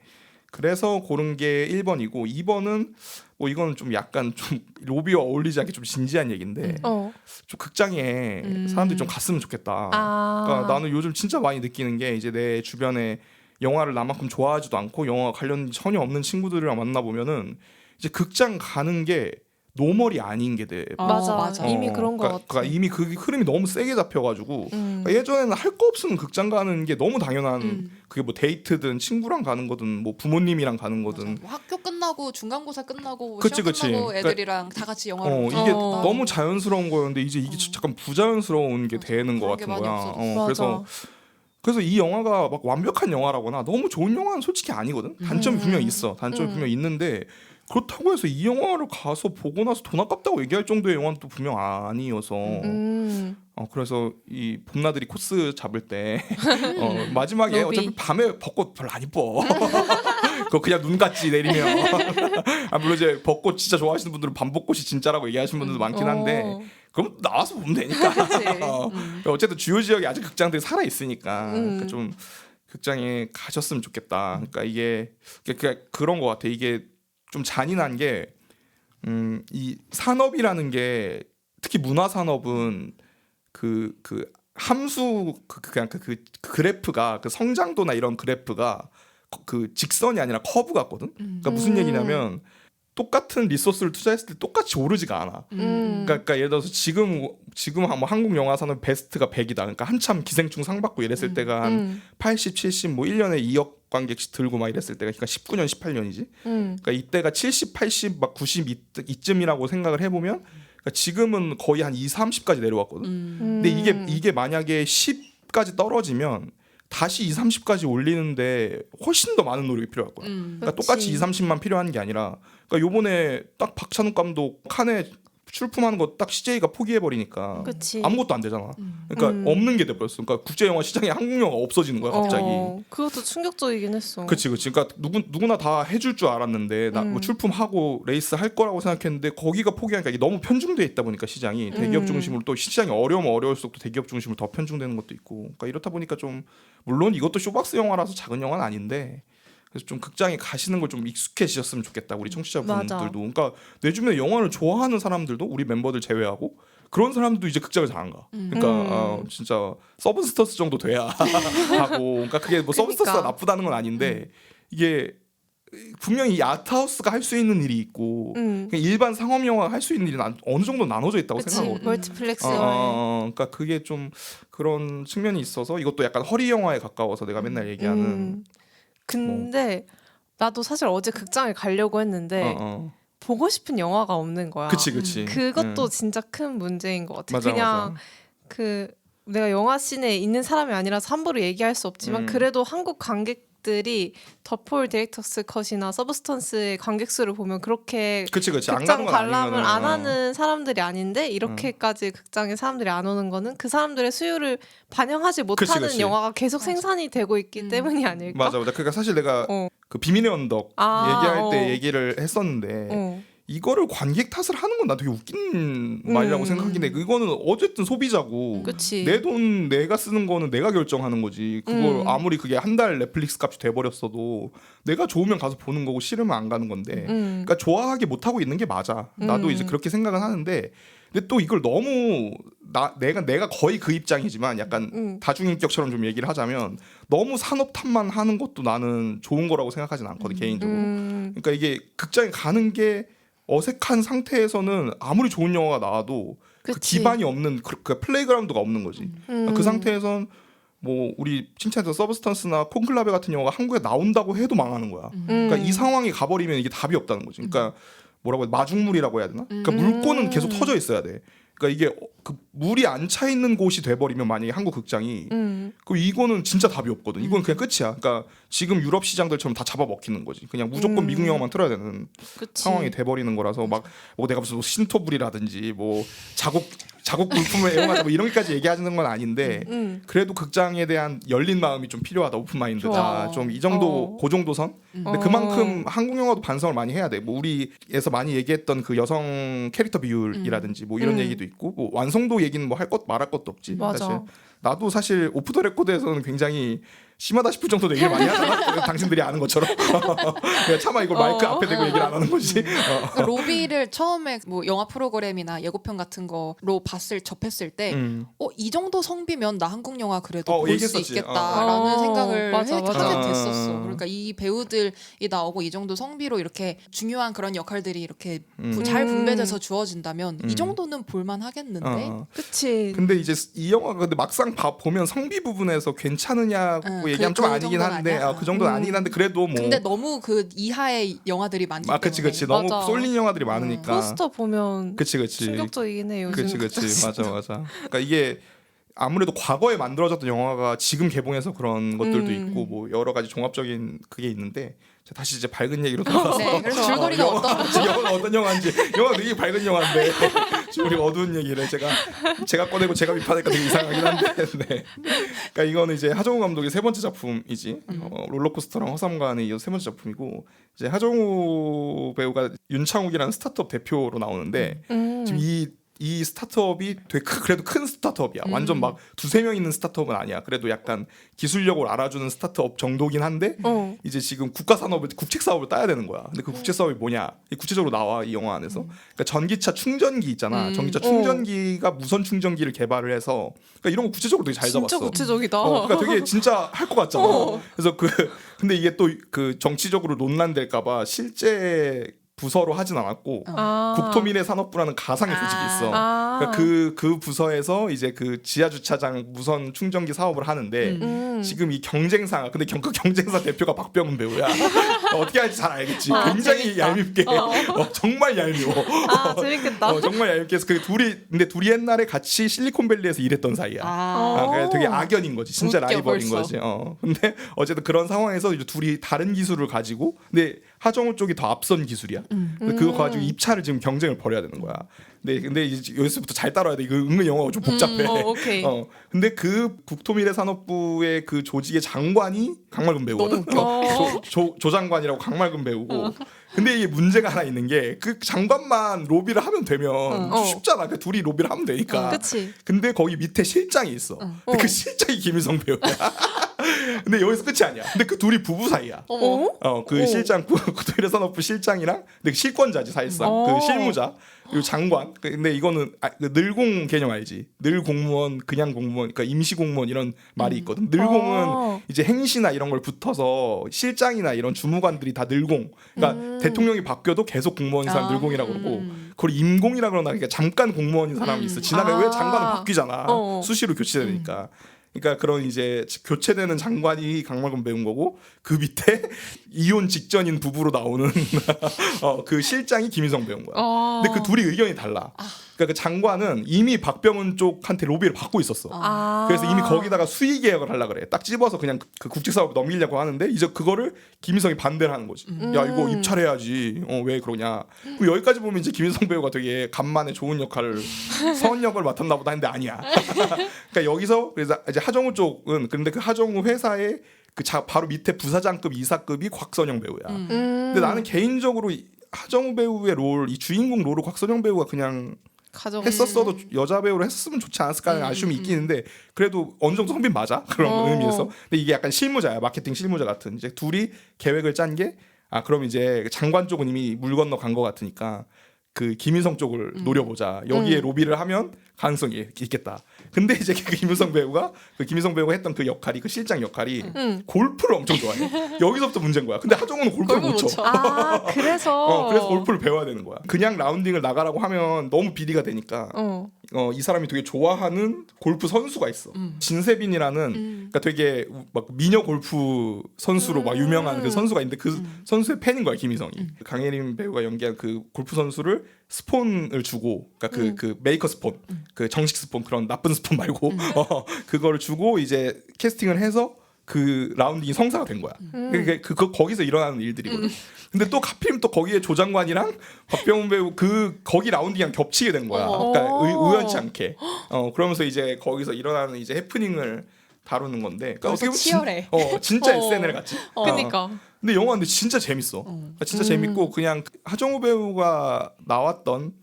그래서 고른 게 1번이고 2번은 뭐 이거는 좀 약간 좀 로비와 어울리지 않게 좀 진지한 얘기인데 좀 극장에 사람들이 좀 갔으면 좋겠다. 그러니까 나는 요즘 진짜 많이 느끼는 게 이제 내 주변에 영화를 나만큼 좋아하지도 않고 영화 관련 전혀 없는 친구들이랑 만나보면은 이제 극장 가는 게 노멀이 아닌 게 돼. 맞아. 이미 그런 거 같아. 그러니까 이미 그 흐름이 너무 세게 잡혀가지고 그러니까 예전에는 할 거 없으면 극장 가는 게 너무 당연한 그게 뭐 데이트든 친구랑 가는 거든 뭐 부모님이랑 가는 거든 뭐 학교 끝나고 중간고사 끝나고 그치, 시험 그치. 끝나고 애들이랑 다 같이 영화를 이게 너무 자연스러운 거였는데 이제 이게 잠깐 부자연스러운 게 되는 거 그런 게 같은 많이 거야. 없어졌어. 그래서 이 영화가 막 완벽한 영화라거나 너무 좋은 영화는 솔직히 아니거든. 단점이 분명히 있어. 단점이 분명히 있는데 그렇다고 해서 이 영화를 가서 보고 나서 돈 아깝다고 얘기할 정도의 영화는 또 분명 아니어서 그래서 이 봄나들이 코스 잡을 때 마지막에 로비. 어차피 밤에 벚꽃 별로 안 이뻐. 그거 그냥 눈같이 내리면 물론 이제 벚꽃 진짜 좋아하시는 분들은 밤벚꽃이 진짜라고 얘기하시는 분들도 많긴 한데 그럼 나와서 보면 되니까. 어쨌든 주요 지역에 아직 극장들이 살아 있으니까 그러니까 좀 극장에 가셨으면 좋겠다. 그러니까 이게 그런 것 같아. 이게 좀 잔인한 게 이 산업이라는 게 특히 문화 산업은 그 함수 그냥 그 그래프가 그 성장도나 이런 그래프가 그 직선이 아니라 커브 같거든. 그러니까 무슨 얘기냐면 똑같은 리소스를 투자했을 때 똑같이 오르지가 않아. 그러니까 예를 들어서 지금 뭐 한국 영화 산업 베스트가 100이다. 그러니까 한참 기생충 상 받고 이랬을 때가 한 80, 70, 뭐 1년에 2억 관객씩 들고 막 이랬을 때가 그러니까 19년, 18년이지. 그러니까 이때가 70, 80, 막 90 이쯤이라고 생각을 해보면 그러니까 지금은 거의 한 2, 30까지 내려왔거든. 근데 이게 만약에 10까지 떨어지면 다시 2, 30까지 올리는데 훨씬 더 많은 노력이 필요할 거야. 그러니까 똑같이 2, 30만 필요한 게 아니라 그러니까 요번에 딱 박찬욱 감독 칸에 출품하는 거 딱 CJ가 포기해 버리니까 그치. 아무것도 안 되잖아. 그러니까 없는 게 돼버렸어. 그러니까 국제 영화 시장에 한국 영화가 없어지는 거야 갑자기. 그것도 충격적이긴 했어. 그치. 그러니까 누구나 다 해줄 줄 알았는데 나 뭐 출품하고 레이스 할 거라고 생각했는데 거기가 포기하니까 이게 너무 편중돼 있다 보니까 시장이 대기업 중심으로 또 시장이 어려우면 어려울수록 또 대기업 중심으로 더 편중되는 것도 있고. 그러니까 이렇다 보니까 좀 물론 이것도 쇼박스 영화라서 작은 영화는 아닌데. 그래서 좀 극장에 가시는 걸 좀 익숙해지셨으면 좋겠다 우리 청취자분들도. 맞아. 그러니까 내 주변에 영화를 좋아하는 사람들도 우리 멤버들 제외하고 그런 사람들도 이제 극장을 잘 안 가. 그러니까 진짜 서브스턴스 정도 돼야 하고. 그러니까 그게 뭐 서브스턴스가 나쁘다는 건 아닌데 이게 분명히 이 아트하우스가 할 수 있는 일이 있고 그냥 일반 상업 영화가 할 수 있는 일이 어느 정도 나눠져 있다고 그치. 생각하거든. 멀티플렉스 그러니까 그게 좀 그런 측면이 있어서 이것도 약간 허리 영화에 가까워서 내가 맨날 얘기하는. 근데 나도 사실 어제 극장에 가려고 했는데 보고 싶은 영화가 없는 거야. 그치. 그것도 진짜 큰 문제인 것 같아. 맞아, 그냥 맞아. 그 내가 영화 씬에 있는 사람이 아니라서 함부로 얘기할 수 없지만 그래도 한국 관객들이 더폴 디렉터스 컷이나 서브스턴스의 관객 수를 보면 그렇게 그치. 안 극장 가는 건 관람을 아니면은, 안 하는 사람들이 아닌데 이렇게까지 극장에 사람들이 안 오는 거는 그 사람들의 수요를 반영하지 못하는 그치. 영화가 계속 생산이 되고 있기 때문이 아닐까? 맞아. 그러니까 사실 내가 그 비밀의 언덕 얘기할 때 얘기를 했었는데 이거를 관객 탓을 하는 건 나 되게 웃긴 말이라고 생각하긴 해. 이거는 어쨌든 소비자고 그치. 내 돈 내가 쓰는 거는 내가 결정하는 거지. 그걸 아무리 그게 한 달 넷플릭스 값이 돼버렸어도 내가 좋으면 가서 보는 거고 싫으면 안 가는 건데. 그러니까 좋아하게 못 하고 있는 게 맞아. 나도 이제 그렇게 생각은 하는데. 근데 또 이걸 너무 내가 거의 그 입장이지만 약간 다중인격처럼 좀 얘기를 하자면 너무 산업 탓만 하는 것도 나는 좋은 거라고 생각하진 않거든 개인적으로. 그러니까 이게 극장에 가는 게 어색한 상태에서는 아무리 좋은 영화가 나와도 그 그치. 기반이 없는 그 플레이그라운드가 없는 거지. 그 상태에선 뭐 우리 칭찬해서 서브스턴스나 콘클라베 같은 영화가 한국에 나온다고 해도 망하는 거야. 그러니까 이 상황이 가버리면 이게 답이 없다는 거지. 그러니까 뭐라고 해야 돼? 마중물이라고 해야 되나? 그러니까 물꼬는 계속 터져 있어야 돼. 그러니까 이게 그 물이 안 차 있는 곳이 돼버리면 만약에 한국 극장이 그 이거는 진짜 답이 없거든. 이건 그냥 끝이야. 그러니까 지금 유럽 시장들처럼 다 잡아먹히는 거지. 그냥 무조건 미국 영화만 틀어야 되는 그치. 상황이 돼버리는 거라서 막 뭐 내가 무슨 신토불이라든지 뭐 자국 물품을 애용하자 뭐 이런 것까지 얘기하는 건 아닌데 그래도 극장에 대한 열린 마음이 좀 필요하다. 오픈 마인드다. 좋아. 좀 이 정도 그 정도 선. 근데 그만큼 한국 영화도 반성을 많이 해야 돼. 뭐 우리에서 많이 얘기했던 그 여성 캐릭터 비율이라든지 뭐 이런 얘기도 있고 뭐 완성도 얘기는 뭐 할 것 말할 것도 없지. 맞아. 사실 나도 사실 오프 더 레코드에서는 굉장히 심하다 싶을 정도로 얘기를 많이 하잖아. 당신들이 아는 것처럼. 그냥 차마 이걸 마이크 앞에 대고 얘기를 안 하는 거지. 그러니까 로비를 처음에 뭐 영화 프로그램이나 예고편 같은 거로 접했을 때 이 정도 성비면 나 한국 영화 그래도 볼 수 얘기했었지. 있겠다라는 생각을 맞아. 하게 됐었어. 그러니까 이 배우들이 나오고 이 정도 성비로 이렇게 중요한 그런 역할들이 이렇게 잘 분배돼서 주어진다면 이 정도는 볼만 하겠는데. 그치. 근데 이제 이 영화가 근데 막상 보면 성비 부분에서 괜찮으냐고 얘기하면 좀 그 아니긴 정도는 한데 아니야. 그 정도는 아니긴 한데 그래도 뭐 근데 너무 그 이하의 영화들이 많기 때문에. 그치 너무 맞아. 쏠린 영화들이 많으니까. 포스터 보면 그치 충격적이긴 해 요즘. 그치 맞아. 그러니까 이게 아무래도 과거에 만들어졌던 영화가 지금 개봉해서 그런 것들도 있고 뭐 여러 가지 종합적인 그게 있는데 다시 이제 밝은 얘기로 돌아가서 네, 그래서 줄거리가 어떤 영화가 어떤 영화인지 영화 되게 밝은 영화인데 지금 우리가 어두운 얘기를 제가 꺼내고 제가 비판하니까 되게 이상하긴 한데 네. 그러니까 이거는 이제 하정우 감독의 세 번째 작품이지 롤러코스터랑 허삼관에 이어서 세 번째 작품이고 이제 하정우 배우가 윤창욱이라는 스타트업 대표로 나오는데 지금 이 스타트업이 되게 그래도 큰 스타트업이야. 완전 막 두세 명 있는 스타트업은 아니야. 그래도 약간 기술력을 알아주는 스타트업 정도긴 한데 이제 지금 국책 사업을 따야 되는 거야. 근데 그 국책 사업이 뭐냐? 구체적으로 나와 이 영화 안에서. 그러니까 전기차 충전기 있잖아. 전기차 충전기가 무선 충전기를 개발을 해서 그러니까 이런 거 구체적으로 되게 잘 잡았어. 진짜 구체적이다. 그러니까 되게 진짜 할 것 같잖아. 그래서 근데 이게 또 그 정치적으로 논란될까봐 실제 부서로 하진 않았고 국토미래산업부라는 가상의 조직이 있어. 그러니까 그 부서에서 이제 그 지하 주차장 무선 충전기 사업을 하는데 지금 이 경쟁사 근데 그 경쟁사 대표가 박병훈 배우야. 어떻게 할지 잘 알겠지. 굉장히 재밌다. 얄밉게 정말 얄미워. 재밌겠다. 정말 얄밉게 해서 근데 둘이 옛날에 같이 실리콘밸리에서 일했던 사이야. 그래서 되게 악연인 거지. 진짜 라이벌인 벌써. 거지. 근데 어쨌든 그런 상황에서 이제 둘이 다른 기술을 가지고 근데 하정우 쪽이 더 앞선 기술이야. 그거 가지고 입찰을 지금 경쟁을 벌여야 되는 거야. 근데 이제 여기서부터 잘 따라야 돼. 이거 은근 영어가 좀 복잡해. 오케이. 근데 그 국토미래산업부의 그 조직의 장관이 강말금 배우거든. 조 장관이라고 강말금 배우고. 근데 이게 문제가 하나 있는 게 그 장관만 로비를 하면 되면 쉽잖아. 그 둘이 로비를 하면 되니까. 그치. 근데 거기 밑에 실장이 있어. 근데 그 실장이 김일성 배우야. 근데 여기서 끝이 아니야. 근데 그 둘이 부부 사이야. 그 실장 국토미래산업부 실장이랑 근데 실권자지 사실상 그 실무자 그리고 장관. 근데 이거는 그 늘공 개념 알지? 늘 공무원, 그냥 공무원, 그러니까 임시 공무원 이런 말이 있거든. 늘공은 이제 행시나 이런 걸 붙어서 실장이나 이런 주무관들이 다 늘공. 그러니까 대통령이 바뀌어도 계속 공무원인 사람 늘공이라고 그러고 그걸 임공이라 그러나 그러니까 잠깐 공무원인 사람이 있어. 지나가 왜 장관은 바뀌잖아. 수시로 교체되니까. 그러니까 그런 이제 교체되는 장관이 강말금 배운 거고 그 밑에 이혼 직전인 부부로 나오는 그 실장이 김일성 배운 거야. 근데 그 둘이 의견이 달라. 그러니까 그 장관은 이미 박병훈 쪽한테 로비를 받고 있었어. 그래서 이미 거기다가 수의 계약을 하려고 그래. 딱 집어서 그냥 그 국제사업 넘기려고 하는데 이제 그거를 김일성이 반대를 하는 거지. 야 이거 입찰해야지. 왜 그러냐. 그럼 여기까지 보면 이제 김일성 배우가 되게 간만에 좋은 역할을 서원 역을 맡았나 보다 했는데 아니야. 그러니까 여기서 그래서 이제 하정우 쪽은 그런데 그 하정우 회사의 그 바로 밑에 부사장급 이사급이 곽선영 배우야. 근데 나는 개인적으로 하정우 배우의 롤, 이 주인공 롤을 곽선영 배우가 그냥 했었어도 여자 배우로 했었으면 좋지 않았을까 하는 아쉬움이 있긴 있는데 그래도 어느 정도 성빈 맞아 그런 의미에서. 근데 이게 약간 실무자야. 마케팅 실무자 같은. 이제 둘이 계획을 짠 게 그럼 이제 장관 쪽은 이미 물 건너 간 것 같으니까 그 김일성 쪽을 노려보자. 여기에 로비를 하면 가능성이 있겠다. 근데 이제 그 김일성 배우가 했던 그 역할이 그 실장 역할이 골프를 엄청 좋아해. 여기서부터 문제인 거야. 근데 하정우는 골프를 못 쳐. 그래서 그래서 골프를 배워야 되는 거야. 그냥 라운딩을 나가라고 하면 너무 비리가 되니까 이 사람이 되게 좋아하는 골프 선수가 있어. 진세빈이라는 그러니까 되게 막 미녀 골프 선수로 막 유명한 그 선수가 있는데 그 선수의 팬인 거야 김희성이. 그강혜림 배우가 연기한 그 골프 선수를 스폰을 주고 그러니까 그 메이커 스폰 그 정식 스폰 그런 나쁜 스폰 말고 그거를 주고 이제 캐스팅을 해서 그 라운딩이 성사가 된 거야. 그러니까 거기서 일어나는 일들이거든. 근데 또 하필 또 거기에 조 장관이랑 박병훈 배우 거기 라운딩이랑 겹치게 된 거야. 그러니까 우연치 않게. 그러면서 이제 거기서 일어나는 이제 해프닝을 다루는 건데. 그러니까 어떻게 보면 치열해. 진짜 SNL 같지. 그러니까. 근데 영화 근데 진짜 재밌어. 진짜 재밌고 그냥 하정우 배우가 나왔던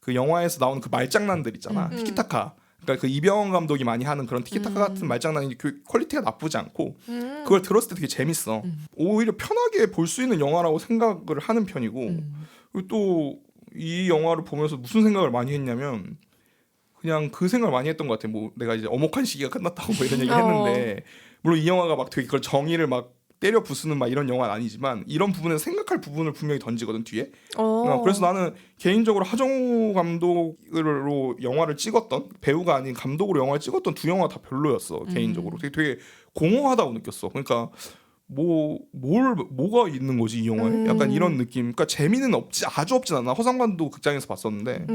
그 영화에서 나오는 그 말장난들 있잖아. 티키타카. 그러니까 그 이병헌 감독이 많이 하는 그런 티키타카 같은 말장난이 퀄리티가 나쁘지 않고 그걸 들었을 때 되게 재밌어. 오히려 편하게 볼 수 있는 영화라고 생각을 하는 편이고 그리고 또 이 영화를 보면서 무슨 생각을 많이 했냐면 그냥 그 생각을 많이 했던 것 같아. 뭐 내가 이제 엄혹한 시기가 끝났다고 뭐 이런 얘기를 했는데 물론 이 영화가 막 되게 그걸 정의를 막 때려 부수는 막 이런 영화는 아니지만 이런 부분에서 생각할 부분을 분명히 던지거든 뒤에. 그래서 나는 개인적으로 하정우 감독으로 영화를 찍었던 배우가 아닌 감독으로 영화를 찍었던 두 영화 다 별로였어. 개인적으로 되게 공허하다고 느꼈어. 그러니까 뭐가 있는 거지 이 영화에? 약간 이런 느낌. 그러니까 재미는 아주 없진 않아. 허상관도 극장에서 봤었는데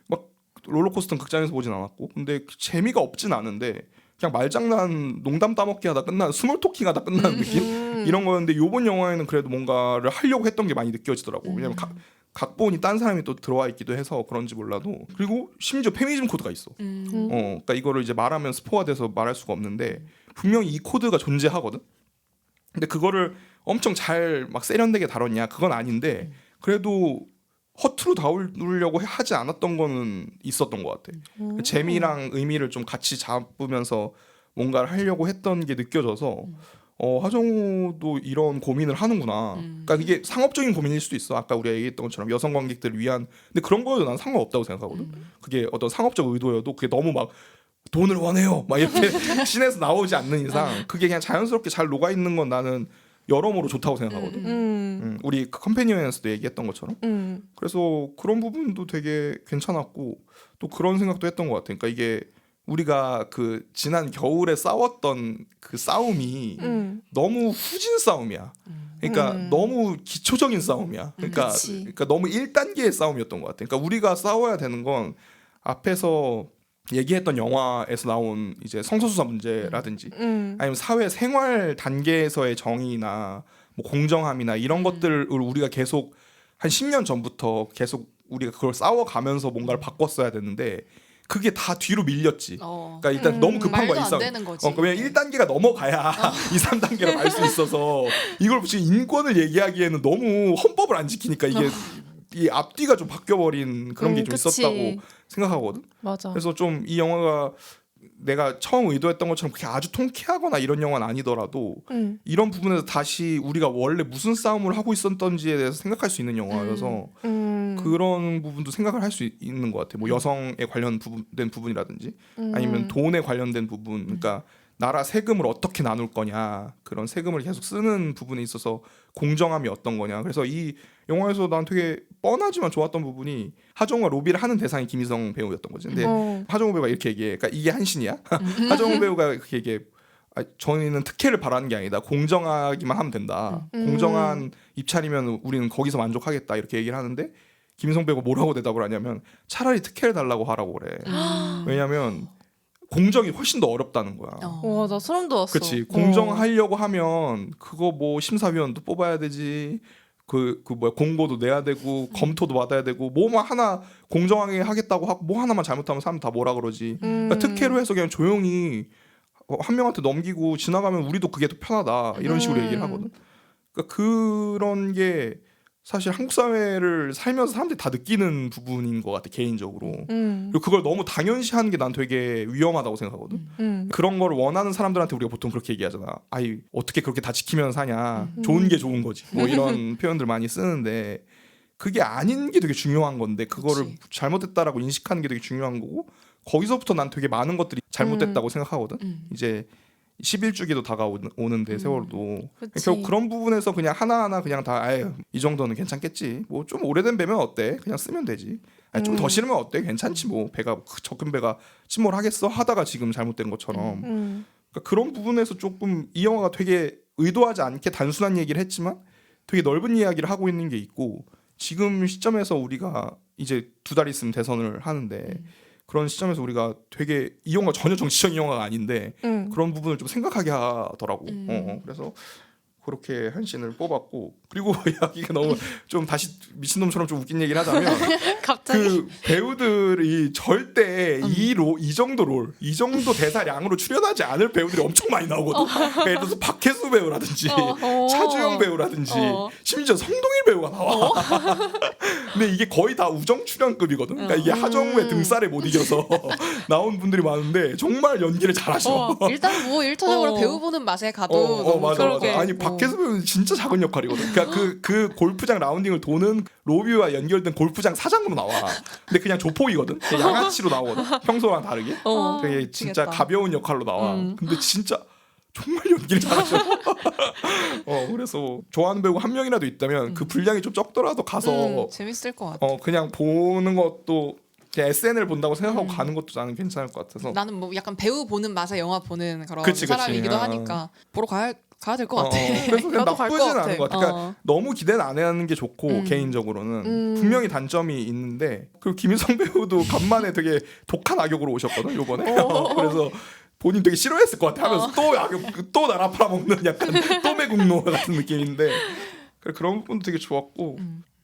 막 롤러코스터는 극장에서 보진 않았고 근데 재미가 없진 않은데 그냥 말장난 농담 따먹기 하다 끝나는 스몰 토킹 하다 끝나는 느낌 이런 거였는데 요번 영화에는 그래도 뭔가를 하려고 했던 게 많이 느껴지더라고. 왜냐면 각본이 딴 사람이 또 들어와 있기도 해서 그런지 몰라도 그리고 심지어 페미니즘 코드가 있어. 그러니까 이거를 이제 말하면 스포가 돼서 말할 수가 없는데 분명히 이 코드가 존재하거든. 근데 그거를 엄청 잘 막 세련되게 다뤘냐 그건 아닌데 그래도 허투루 다루려고 하지 않았던 거는 있었던 것 같아. 재미랑 의미를 좀 같이 잡으면서 뭔가를 하려고 했던 게 느껴져서 하정우도 이런 고민을 하는구나. 그러니까 이게 상업적인 고민일 수도 있어. 아까 우리가 얘기했던 것처럼 여성 관객들을 위한. 근데 그런 거여도 난 상관없다고 생각하거든. 그게 어떤 상업적 의도여도 그게 너무 막 돈을 원해요 막 이렇게 씬에서 나오지 않는 이상 그게 그냥 자연스럽게 잘 녹아 있는 건 나는 여러모로 좋다고 생각하거든. 우리 그 컴패니언에서도 얘기했던 것처럼. 그래서 그런 부분도 되게 괜찮았고 또 그런 생각도 했던 것 같아. 그러니까 이게 우리가 그 지난 겨울에 싸웠던 그 싸움이 너무 후진 싸움이야. 그러니까 너무 기초적인 싸움이야. 그러니까 너무 1단계의 싸움이었던 것 같아. 그러니까 우리가 싸워야 되는 건 앞에서 얘기했던 영화에서 나온 이제 성소수자 문제라든지 아니면 사회 생활 단계에서의 정의나 뭐 공정함이나 이런 것들을 우리가 계속 한 10년 전부터 계속 우리가 그걸 싸워가면서 뭔가를 바꿨어야 되는데 그게 다 뒤로 밀렸지. 그러니까 일단 너무 급한 거야. 말도 안 되는 거지. 그러면 1단계가 넘어가야 2, 3단계로 갈 수 있어서 이걸 지금 인권을 얘기하기에는 너무 헌법을 안 지키니까 이게 이 앞뒤가 좀 바뀌어버린 그런 게 좀 그치. 있었다고 생각하거든. 맞아. 그래서 좀 이 영화가 내가 처음 의도했던 것처럼 그렇게 아주 통쾌하거나 이런 영화는 아니더라도 이런 부분에서 다시 우리가 원래 무슨 싸움을 하고 있었던지에 대해서 생각할 수 있는 영화여서 그런 부분도 생각을 할 수 있는 것 같아. 뭐 여성에 관련된 부분이라든지 아니면 돈에 관련된 부분, 그러니까 나라 세금을 어떻게 나눌 거냐, 그런 세금을 계속 쓰는 부분에 있어서 공정함이 어떤 거냐. 그래서 이 영화에서 난 되게 뻔하지만 좋았던 부분이 하정우가 로비를 하는 대상이 김희성 배우였던 거지. 근데 하정우 배우가 이렇게 얘기해. 그러니까 이게 한신이야. 하정우 배우가 그렇게 얘기해. 저희는 특혜를 바라는 게 아니다. 공정하기만 하면 된다. 공정한 입찰이면 우리는 거기서 만족하겠다. 이렇게 얘기를 하는데 김희성 배우가 뭐라고 대답을 하냐면 차라리 특혜를 달라고 하라고 그래. 왜냐면 공정이 훨씬 더 어렵다는 거야. 와, 나 소름 돋았어. 그렇지. 공정하려고 하면 그거 뭐 심사위원도 뽑아야 되지. 그 뭐야 공고도 내야 되고 검토도 받아야 되고 뭐만 하나 공정하게 하겠다고 하고 뭐 하나만 잘못하면 사람 다 뭐라 그러지. 그러니까 특혜로 해서 그냥 조용히 한 명한테 넘기고 지나가면 우리도 그게 더 편하다 이런 식으로 얘기를 하거든. 그러니까 그런 게 사실 한국 사회를 살면서 사람들이 다 느끼는 부분인 것 같아 개인적으로. 그리고 그걸 너무 당연시하는 게 난 되게 위험하다고 생각하거든. 그런 걸 원하는 사람들한테 우리가 보통 그렇게 얘기하잖아. 아이 어떻게 그렇게 다 지키면서 사냐. 좋은 게 좋은 거지. 뭐 이런 표현들 많이 쓰는데 그게 아닌 게 되게 중요한 건데 그거를 그치. 잘못됐다라고 인식하는 게 되게 중요한 거고 거기서부터 난 되게 많은 것들이 잘못됐다고 생각하거든. 이제 11주기도 다가오는데 세월도 그치. 결국 그런 부분에서 그냥 하나하나 그냥 다 아유 이 정도는 괜찮겠지 뭐 좀 오래된 배면 어때 그냥 쓰면 되지 좀 더 싫으면 어때 괜찮지 뭐 배가 적은 배가 침몰하겠어 하다가 지금 잘못된 것처럼 그러니까 그런 부분에서 조금 이 영화가 되게 의도하지 않게 단순한 얘기를 했지만 되게 넓은 이야기를 하고 있는 게 있고 지금 시점에서 우리가 이제 2달 있으면 대선을 하는데 그런 시점에서 우리가 되게 이 영화 전혀 정치적인 영화가 아닌데 그런 부분을 좀 생각하게 하더라고. 그래서 그렇게 한 씬을 뽑았고 그리고 이야기가 너무 좀 다시 미친놈처럼 좀 웃긴 얘기를 하자면 갑자기 그 배우들이 절대 이 정도 대사량으로 출연하지 않을 배우들이 엄청 많이 나오거든. 그러니까 예를 들어서 박혜수 배우라든지 차주영 배우라든지 심지어 성동일 배우가 나와. 근데 이게 거의 다 우정 출연급이거든. 그러니까 이게 하정우의 등살에 못 이겨서 나온 분들이 많은데 정말 연기를 잘하셔. 일단 뭐 일차적으로 배우 보는 맛에 가도 너무 맞아. 그러게. 아니 박혜수 배우는 진짜 작은 역할이거든. 그러니까 그 골프장 라운딩을 도는 로비와 연결된 골프장 사장으로 나와. 근데 그냥 조폭이거든. 그냥 양아치로 나오거든. 평소랑 다르게. 되게 진짜 미치겠다. 가벼운 역할로 나와. 근데 진짜 정말 연기를 잘하셔. 그래서 좋아하는 배우가 한 명이라도 있다면 그 분량이 좀 적더라도 가서 재밌을 것 같아. 그냥 보는 것도 그냥 SNL 본다고 생각하고 가는 것도 나는 괜찮을 것 같아서. 나는 뭐 약간 배우 보는 맛에 영화 보는 그런 그치. 사람이기도 어. 하니까 보러 가야 될 것 같아. 그래서 그냥 나도 갈것 나쁘진 같아. 않은 것 같아. 그러니까 너무 기대는 안 하는 게 좋고 개인적으로는 분명히 단점이 있는데 그리고 김희성 배우도 간만에 되게 독한 악역으로 오셨거든 요번에. 그래서 본인 되게 싫어했을 것 같아. 하면서 또 악역 또 나라 팔아먹는 약간 또매국노 같은 느낌인데 그런 부분도 되게 좋았고.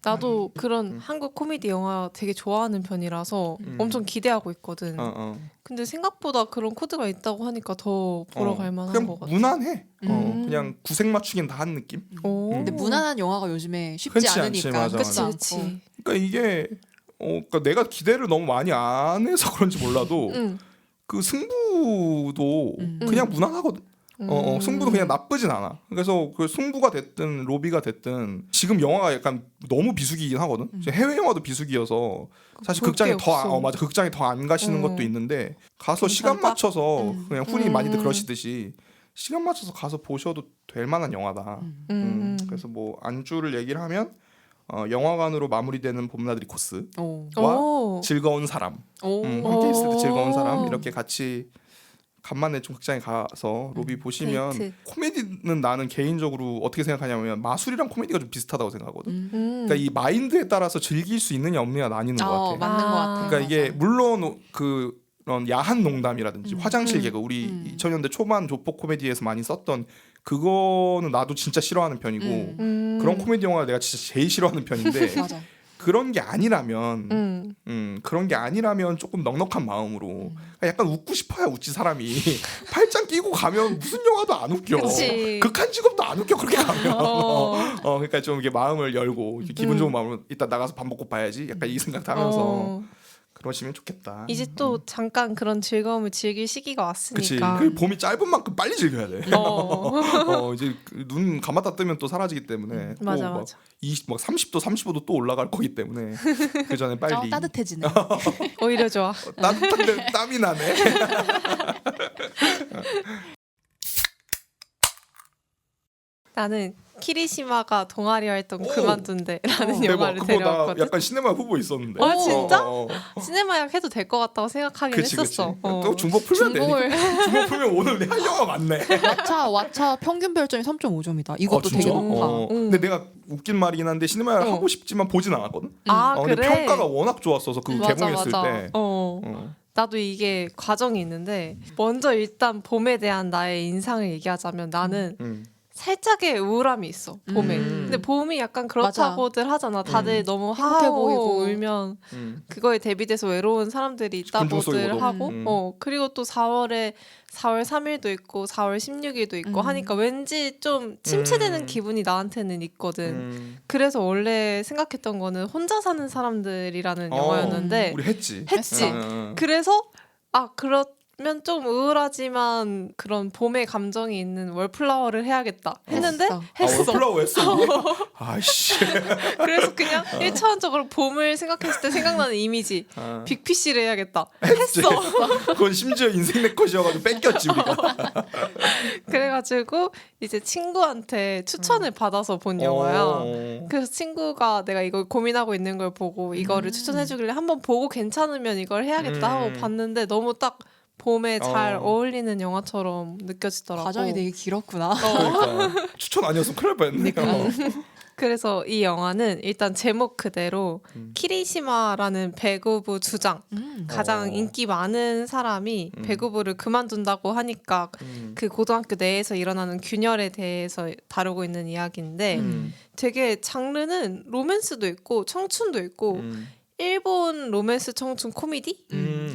나도 그런 한국 코미디 영화 되게 좋아하는 편이라서 엄청 기대하고 있거든. 근데 생각보다 그런 코드가 있다고 하니까 더 보러 갈 만한 그냥 것 같아. 무난해. 그냥 구색 맞추긴 다 한 느낌. 근데 무난한 영화가 요즘에 쉽지 흔치 않지, 않으니까. 맞아, 그렇지 맞아. 그치. 그러니까 이게 그러니까 내가 기대를 너무 많이 안 해서 그런지 몰라도 그 승부도 그냥 무난하거든. 승부도 그냥 나쁘진 않아. 그래서 그 승부가 됐든 로비가 됐든 지금 영화가 약간 너무 비수기긴 하거든. 해외 영화도 비수기여서 사실 볼 극장에 게 없어. 맞아 극장에 더 안 가시는 것도 있는데 가서 시간 괜찮다? 맞춰서 그냥 흔히 많이들 그러시듯이 시간 맞춰서 가서 보셔도 될 만한 영화다. 그래서 뭐 안주를 얘기를 하면 영화관으로 마무리되는 봄나들이 코스 와 즐거운 사람, 함께 있을 때 즐거운 사람 이렇게 같이 간만에 좀 극장에 가서 로비 보시면 데이트. 코미디는 나는 개인적으로 어떻게 생각하냐면 마술이랑 코미디가 좀 비슷하다고 생각하거든. 그러니까 이 마인드에 따라서 즐길 수 있느냐 없느냐 나뉘는 것 같아. 맞는 것 같아. 그러니까 이게 물론 그 그런 야한 농담이라든지 화장실 개그 우리 2000년대 초반 조폭 코미디에서 많이 썼던 그거는 나도 진짜 싫어하는 편이고 그런 코미디 영화를 내가 진짜 제일 싫어하는 편인데 맞아. 그런 게 아니라면 그런 게 아니라면 조금 넉넉한 마음으로 약간 웃고 싶어야 웃지 사람이 팔짱 끼고 가면 무슨 영화도 안 웃겨. 그치. 극한 직업도 안 웃겨 그렇게 가면. 그러니까 좀 이게 마음을 열고 기분 좋은 마음으로 이따 나가서 밥 먹고 봐야지. 약간 이 생각도 하면서 그러시면 좋겠다. 이제 또 잠깐 그런 즐거움을 즐길 시기가 그치. 왔으니까. 그 봄이 짧은 만큼 빨리 즐겨야 돼. 어. 이제 눈 감았다 뜨면 또 사라지기 때문에 또 맞아, 막 맞아. 20, 30도, 35도 또 올라갈 거기 때문에 그 전에 빨리 따뜻해지네. 오히려 좋아. 따뜻한데 땀이 나네. 나는 키리시마가 동아리 활동 오! 그만둔대라는 대박. 영화를 그거 나 데려왔거든. 약간 시네마 후보 있었는데. 아, 진짜? 어. 시네마약 해도 될 것 같다고 생각하긴 그치. 했었어. 또 중복 풀면 중복을 되니까. 중복 풀면 오늘 할 영화 많네. 왓챠 평균 별점이 3.5점이다. 이것도 되게 진짜? 높아. 근데 내가 웃긴 말이긴 한데 시네마를 하고 싶지만 보진 않았거든. 아, 근데 그래? 평가가 워낙 좋았어서 그 맞아, 개봉했을 맞아. 때. 나도 이게 과정이 있는데 먼저 일단 봄에 대한 나의 인상을 얘기하자면 나는 살짝의 우울함이 있어 봄에. 근데 봄이 약간 그렇다고들 하잖아. 다들 너무 행복해 하고 보이고. 울면 그거에 대비돼서 외로운 사람들이 있다고들 군중소리거든. 하고 그리고 또 4월 3일도 있고 4월 16일도 있고 하니까 왠지 좀 침체되는 기분이 나한테는 있거든. 그래서 원래 생각했던 거는 혼자 사는 사람들이라는 영화였는데 우리 했지. 했지. 그래서 그러면 좀 우울하지만 그런 봄의 감정이 있는 월플라워를 해야겠다 했는데 했어. 월플라워 했어. 우리? 아이씨. 그래서 그냥 1차원적으로 봄을 생각했을 때 생각나는 이미지 빅피쉬를 해야겠다 했어. 그건 심지어 인생 내 컷이어가지고 뺏겼지 우리가. 그래가지고 이제 친구한테 추천을 받아서 본 영화야. 그래서 친구가 내가 이걸 고민하고 있는 걸 보고 이거를 추천해주길래 한번 보고 괜찮으면 이걸 해야겠다 하고 봤는데 너무 딱 봄에 잘 어울리는 영화처럼 느껴지더라고. 과정이 되게 길었구나. 그러니까 추천 아니었으면 큰일 날 뻔했네. 그래서 이 영화는 일단 제목 그대로 키리시마라는 배구부 주장 가장 인기 많은 사람이 배구부를 그만둔다고 하니까 그 고등학교 내에서 일어나는 균열에 대해서 다루고 있는 이야기인데 되게 장르는 로맨스도 있고 청춘도 있고 일본 로맨스 청춘 코미디?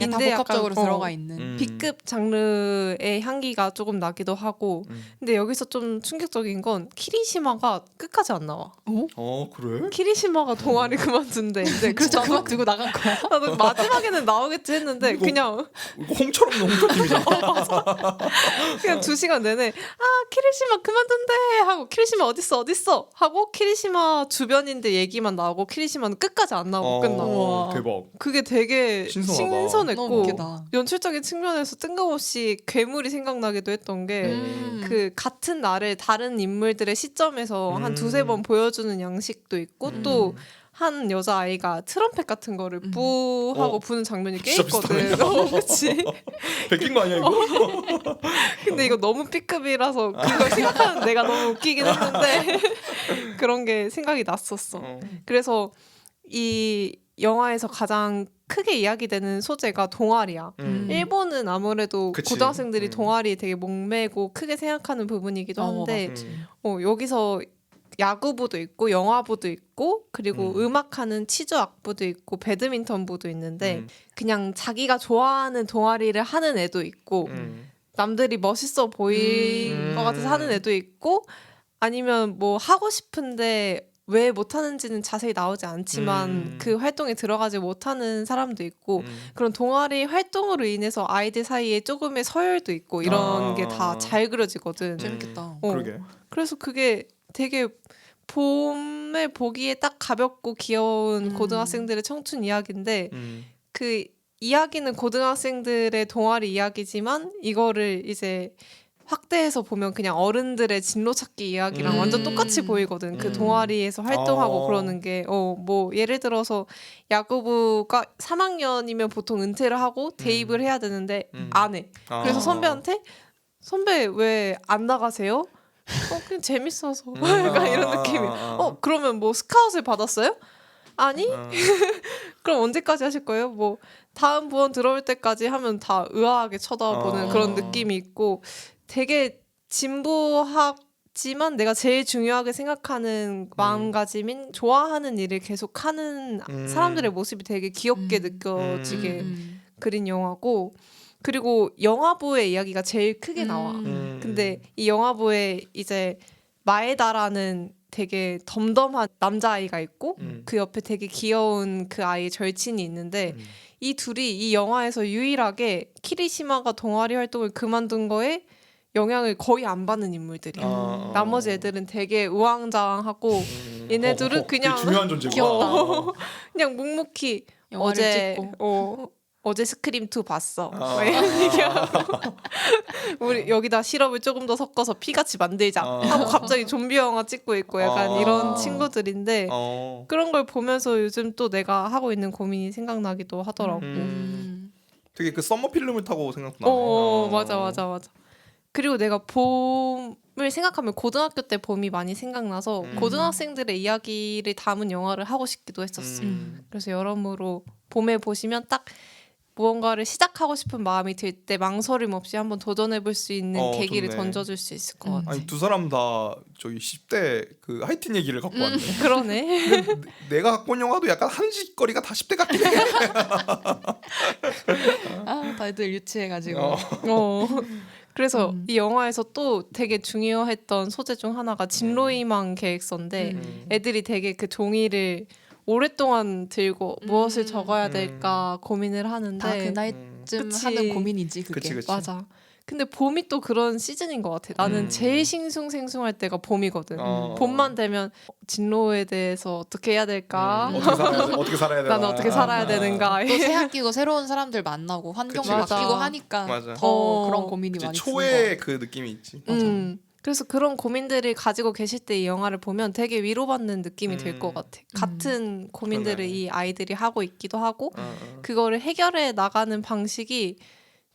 다 인데 복합적으로 약간, 들어가 있는. B급 장르의 향기가 조금 나기도 하고 근데 여기서 좀 충격적인 건 키리시마가 끝까지 안 나와. 그래? 키리시마가 동아리 그만둔대. 이제 진짜 그만두고 나간 거야? 나도 마지막에는 나오겠지 했는데 이거- 그냥 이거 홍철 없는 홍철님이잖아. 그냥 2시간 내내 키리시마 그만둔대 하고 키리시마 어딨어 하고 키리시마 주변인들 얘기만 나오고 키리시마는 끝까지 안 나오고 끝나. 우와. 대박. 그게 되게 신선하다. 너무 신선했고 웃기다. 연출적인 측면에서 뜬금없이 괴물이 생각나기도 했던 게 그 같은 날을 다른 인물들의 시점에서 한 2-3번 보여주는 양식도 있고 또 한 여자아이가 트럼펫 같은 거를 뿌 하고 부는 장면이 꽤 진짜 있거든. 비슷하네. 그치? 베낀 거 아니야 이거? 근데 이거 너무 B급이라서 그걸 생각하는 내가 너무 웃기긴 했는데 그런 게 생각이 났었어. 그래서 이 영화에서 가장 크게 이야기되는 소재가 동아리야. 일본은 아무래도 그치. 고등학생들이 동아리에 되게 목매고 크게 생각하는 부분이기도 한데 여기서 야구부도 있고 영화부도 있고 그리고 음악하는 치주악부도 있고 배드민턴부도 있는데 그냥 자기가 좋아하는 동아리를 하는 애도 있고 남들이 멋있어 보일 것 같아서 하는 애도 있고 아니면 뭐 하고 싶은데 왜 못하는지는 자세히 나오지 않지만 그 활동에 들어가지 못하는 사람도 있고 그런 동아리 활동으로 인해서 아이들 사이에 조금의 서열도 있고 이런 게 다 잘 그려지거든. 재밌겠다. 그러게. 그래서 그게 되게 봄에 보기에 딱 가볍고 귀여운 고등학생들의 청춘 이야기인데 그 이야기는 고등학생들의 동아리 이야기지만 이거를 이제 확대해서 보면 그냥 어른들의 진로 찾기 이야기랑 완전 똑같이 보이거든. 그 동아리에서 활동하고 그러는 게 뭐 예를 들어서 야구부가 3학년이면 보통 은퇴를 하고 대입을 해야 되는데 안 해. 그래서 선배한테 선배 왜 안 나가세요? 그냥 재밌어서. 약간 이런 느낌이. 그러면 뭐 스카웃을 받았어요? 아니? 그럼 언제까지 하실 거예요? 뭐 다음 부원 들어올 때까지 하면 다 의아하게 쳐다보는 그런 느낌이 있고 되게 진보하지만 내가 제일 중요하게 생각하는 마음가짐인 좋아하는 일을 계속 하는 사람들의 모습이 되게 귀엽게 느껴지게 그린 영화고 그리고 영화부의 이야기가 제일 크게 나와. 근데 이 영화부에 이제 마에다라는 되게 덤덤한 남자아이가 있고 그 옆에 되게 귀여운 그 아이의 절친이 있는데 이 둘이 이 영화에서 유일하게 키리시마가 동아리 활동을 그만둔 거에 영향을 거의 안 받는 인물들이야. 나머지 애들은 되게 우왕좌왕하고 얘네 둘은 그냥 중요한 존재구나. 귀여워. 그냥 묵묵히 영화를 어제 스크림 2 봤어. 막 이런 얘기하고 우리 여기다 시럽을 조금 더 섞어서 피같이 만들자 하고 갑자기 좀비 영화 찍고 있고 약간 이런 친구들인데 그런 걸 보면서 요즘 또 내가 하고 있는 고민이 생각나기도 하더라고. 되게 그 썸머 필름을 타고 생각나네. 맞아. 그리고 내가 봄을 생각하면 고등학교 때 봄이 많이 생각나서 고등학생들의 이야기를 담은 영화를 하고 싶기도 했었어. 그래서 여러모로 봄에 보시면 딱 무언가를 시작하고 싶은 마음이 들 때 망설임 없이 한번 도전해볼 수 있는 계기를 좋네. 던져줄 수 있을 것 같아. 아니 두 사람 다 저기 10대 그 하이틴 얘기를 갖고 왔네. 그러네. 내가 갖고 온 영화도 약간 한짓거리가 다 10대 같긴 해. 다들 유치해가지고. 그래서 이 영화에서 또 되게 중요했던 소재 중 하나가 진로희망 계획서인데 애들이 되게 그 종이를 오랫동안 들고 무엇을 적어야 될까 고민을 하는데 다 그 나이쯤 그치. 하는 고민이지 그게. 그치. 맞아. 근데 봄이 또 그런 시즌인 것 같아. 나는 제일 싱숭생숭할 때가 봄이거든. 봄만 되면 진로에 대해서 어떻게 해야 될까? 어떻게 살아야 되나? 나는 어떻게 살아야 되는가? 또 새학기고 새로운 사람들 만나고 환경도 그치, 그치. 바뀌고 하니까 맞아. 더 그런 고민이 그치, 많이 초에 그 느낌이 있지. 그래서 그런 고민들을 가지고 계실 때 이 영화를 보면 되게 위로받는 느낌이 들 것 같아. 같은 고민들을 그러네. 이 아이들이 하고 있기도 하고 그거를 해결해 나가는 방식이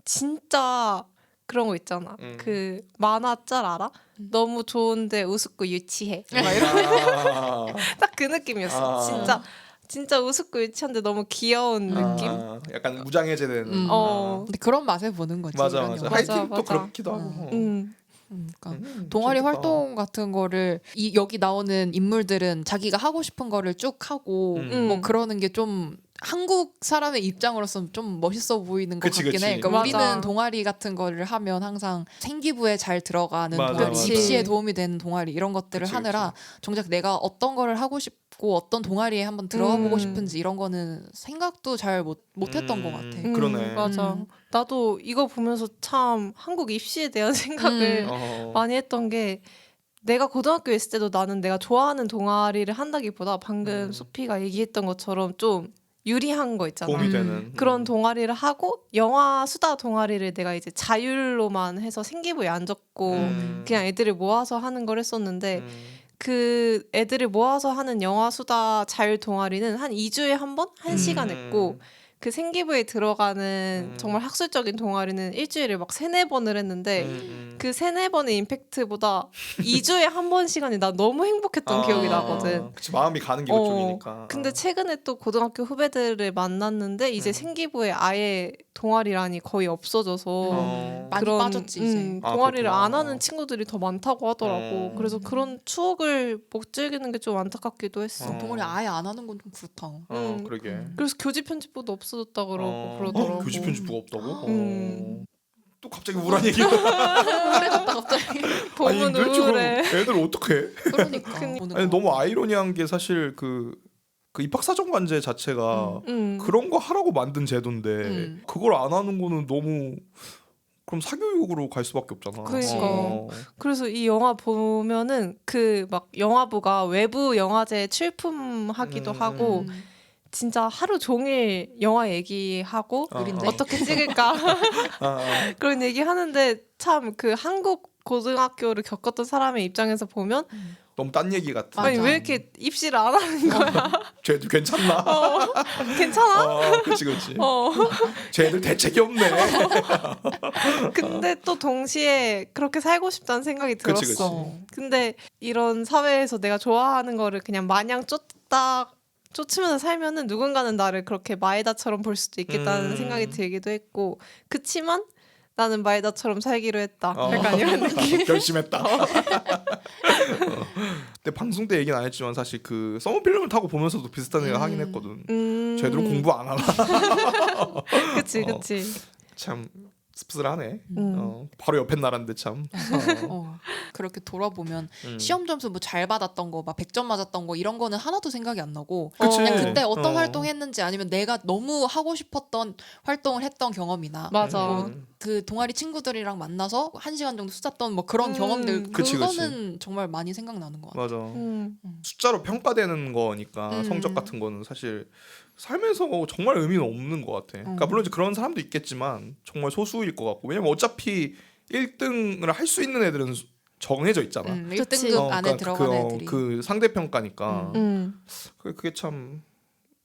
진짜 그런 거 있잖아. 그 만화 짤 알아? 너무 좋은데 우습고 유치해. 막 이런 딱 그 느낌이었어. 진짜 우습고 유치한데 너무 귀여운 느낌. 약간 무장해제되는. 근데 그런 맛에 보는 거지. 맞아. 이런 영화. 하이틴 또 맞아. 그렇기도 하고. 그러니까 동아리 재밌겠다. 활동 같은 거를 여기 나오는 인물들은 자기가 하고 싶은 거를 쭉 하고 뭐 그러는 게 좀 한국 사람의 입장으로서는 좀 멋있어 보이는 것 그치, 같긴 해. 그치. 그러니까 맞아. 우리는 동아리 같은 거를 하면 항상 생기부에 잘 들어가는 맞아, 동아리, 맞아. 입시에 도움이 되는 동아리 이런 것들을 그치, 하느라 정작 내가 어떤 거를 하고 싶고 어떤 동아리에 한번 들어가 보고 싶은지 이런 거는 생각도 잘 못했던 것 같아. 그러네. 맞아. 나도 이거 보면서 참 한국 입시에 대한 생각을 많이 했던 게 내가 고등학교에 있을 때도 나는 내가 좋아하는 동아리를 한다기보다 방금 소피가 얘기했던 것처럼 좀 유리한 거 있잖아. 도움이 되는. 그런 동아리를 하고 영화 수다 동아리를 내가 이제 자율로만 해서 생기부에 안 적고 그냥 애들을 모아서 하는 걸 했었는데 그 애들을 모아서 하는 영화 수다 자율 동아리는 한 2주에 한 번? 1시간 했고 그 생기부에 들어가는 정말 학술적인 동아리는 일주일에 막 3-4번을 했는데 그 3-4번의 임팩트보다 2주에 한 번 시간이 나 너무 행복했던 기억이 나거든. 그치, 마음이 가는 게 그쪽이니까. 근데 최근에 또 고등학교 후배들을 만났는데 이제 생기부에 아예 동아리란이 거의 없어져서 많이 빠졌지 이제. 동아리를 그렇구나. 안 하는 친구들이 더 많다고 하더라고. 그래서 그런 추억을 못 즐기는 게 좀 안타깝기도 했어. 동아리 아예 안 하는 건 좀 그렇다. 그러게. 그래서 교직 편집부도 없어졌다 그러고 그러더라고. 교직 편집부가 없다고? 음. 또 갑자기 우울한 얘기가. 우울해졌다 갑자기. 봄은 도대체 그럼 우울해. 애들 어떡해? 그러니까. 보는 아니 거. 너무 아이러니한 게 사실 그 입학사정관제 자체가 그런 거 하라고 만든 제도인데 그걸 안 하는 거는 너무 그럼 사교육으로 갈 수밖에 없잖아. 그러니까. 그래서 이 영화 보면은 그 막 영화부가 외부 영화제 출품하기도 하고 진짜 하루 종일 영화 얘기하고 우린데. 어떻게 찍을까 그런 얘기 하는데 참 그 한국 고등학교를 겪었던 사람의 입장에서 보면 너무 딴 얘기 같아. 아니 맞아. 왜 이렇게 입시를 안 하는 거야? 쟤들 괜찮나? 괜찮아? 그치. 쟤들 대책이 없네. 근데 또 동시에 그렇게 살고 싶다는 생각이 들었어. 그치. 근데 이런 사회에서 내가 좋아하는 거를 그냥 마냥 쫓다 쫓으면서 살면은 누군가는 나를 그렇게 마에다처럼 볼 수도 있겠다는 생각이 들기도 했고 그치만 나는 마에다처럼 살기로 했다. 약간 이런 느낌. 결심했다. 근데 방송 때 얘기는 안 했지만 사실 그 서머필름을 타고 보면서도 비슷한 생각 하긴 했거든. 쟤들은 공부 안 하나. 그치. 참 씁쓸하네. 바로 옆에 나라인데 참. 그렇게 돌아보면 시험 점수 뭐 잘 받았던 거, 막 100점 맞았던 거 이런 거는 하나도 생각이 안 나고 그치. 그냥 그때 어떤 활동했는지 아니면 내가 너무 하고 싶었던 활동을 했던 경험이나 맞아. 그 동아리 친구들이랑 만나서 1시간 정도 수다 뭐 그런 경험들 그치, 그거는 정말 많이 생각나는 것 같아. 맞아. 숫자로 평가되는 거니까 성적 같은 거는 사실 삶에서 정말 의미는 없는 것 같아. 그러니까 물론 이제 그런 사람도 있겠지만 정말 소수일 것 같고 왜냐면 어차피 1등을 할 수 있는 애들은 정해져 있잖아. 1등급 안에 들어간 애들이. 그 상대평가니까 그게 참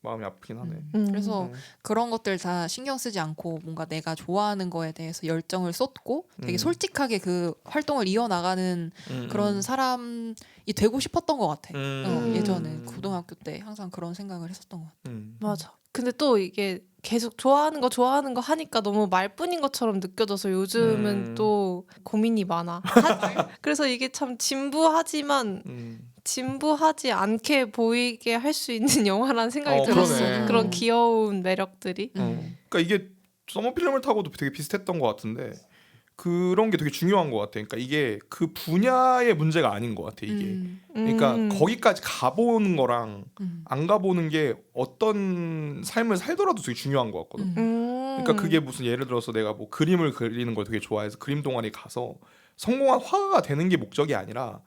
마음이 아프긴 하네. 그래서 그런 것들 다 신경 쓰지 않고 뭔가 내가 좋아하는 거에 대해서 열정을 쏟고 되게 솔직하게 그 활동을 이어나가는 그런 사람이 되고 싶었던 것 같아. 예전에 고등학교 때 항상 그런 생각을 했었던 것 같아. 맞아. 근데 또 이게 계속 좋아하는 거 하니까 너무 말뿐인 것처럼 느껴져서 요즘은 또 고민이 많아. 그래서 이게 참 진부하지만 진부하지 않게 보이게 할 수 있는 영화라는 생각이 들었어. 그러네. 그런 귀여운 매력들이. 그러니까 이게 서머필름을 타고도 되게 비슷했던 것 같은데 그런 게 되게 중요한 것 같아. 그러니까 이게 그 분야의 문제가 아닌 것 같아. 이게 그러니까 거기까지 가보는 거랑 안 가보는 게 어떤 삶을 살더라도 되게 중요한 것 같거든. 그러니까 그게 무슨 예를 들어서 내가 뭐 그림을 그리는 걸 되게 좋아해서 그림 동아리 가서 성공한 화가가 되는 게 목적이 아니라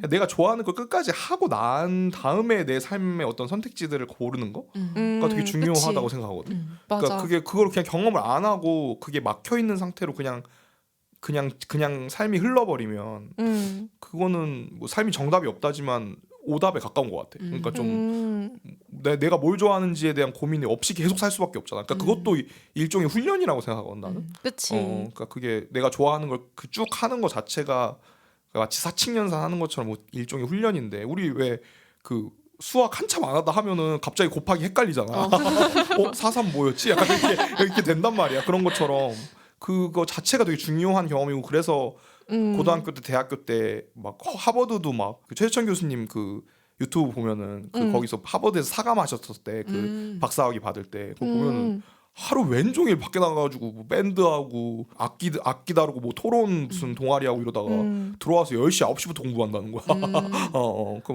내가 좋아하는 걸 끝까지 하고 난 다음에 내 삶의 어떤 선택지들을 고르는 거가 되게 중요하다고 그치. 생각하거든. 맞아. 그러니까 그걸 그냥 경험을 안 하고 그게 막혀 있는 상태로 그냥 삶이 흘러버리면 그거는 뭐 삶이 정답이 없다지만 오답에 가까운 것 같아. 그러니까 좀 내가 뭘 좋아하는지에 대한 고민이 없이 계속 살 수밖에 없잖아. 그러니까 그것도 일종의 훈련이라고 생각하거든 나는. 그치. 그러니까 그게 내가 좋아하는 걸 그 쭉 하는 거 자체가 마치 사칙연산 하는 것처럼 뭐 일종의 훈련인데 우리 왜 그 수학 한참 안 하다 하면은 갑자기 곱하기 헷갈리잖아. 4,3 뭐였지? 약간 이렇게 된단 말이야. 그런 것처럼 그거 자체가 되게 중요한 경험이고 그래서 고등학교 때 대학교 때 막 하버드도 막 그 최재천 교수님 그 유튜브 보면은 그 거기서 하버드에서 사감하셨을 때 그 박사학위 받을 때 그거 보면은 하루 웬종일 밖에 나가가지고 뭐 밴드하고 악기 다루고 뭐 토론 무슨 동아리하고 이러다가 들어와서 10시 9시부터 공부한다는 거야.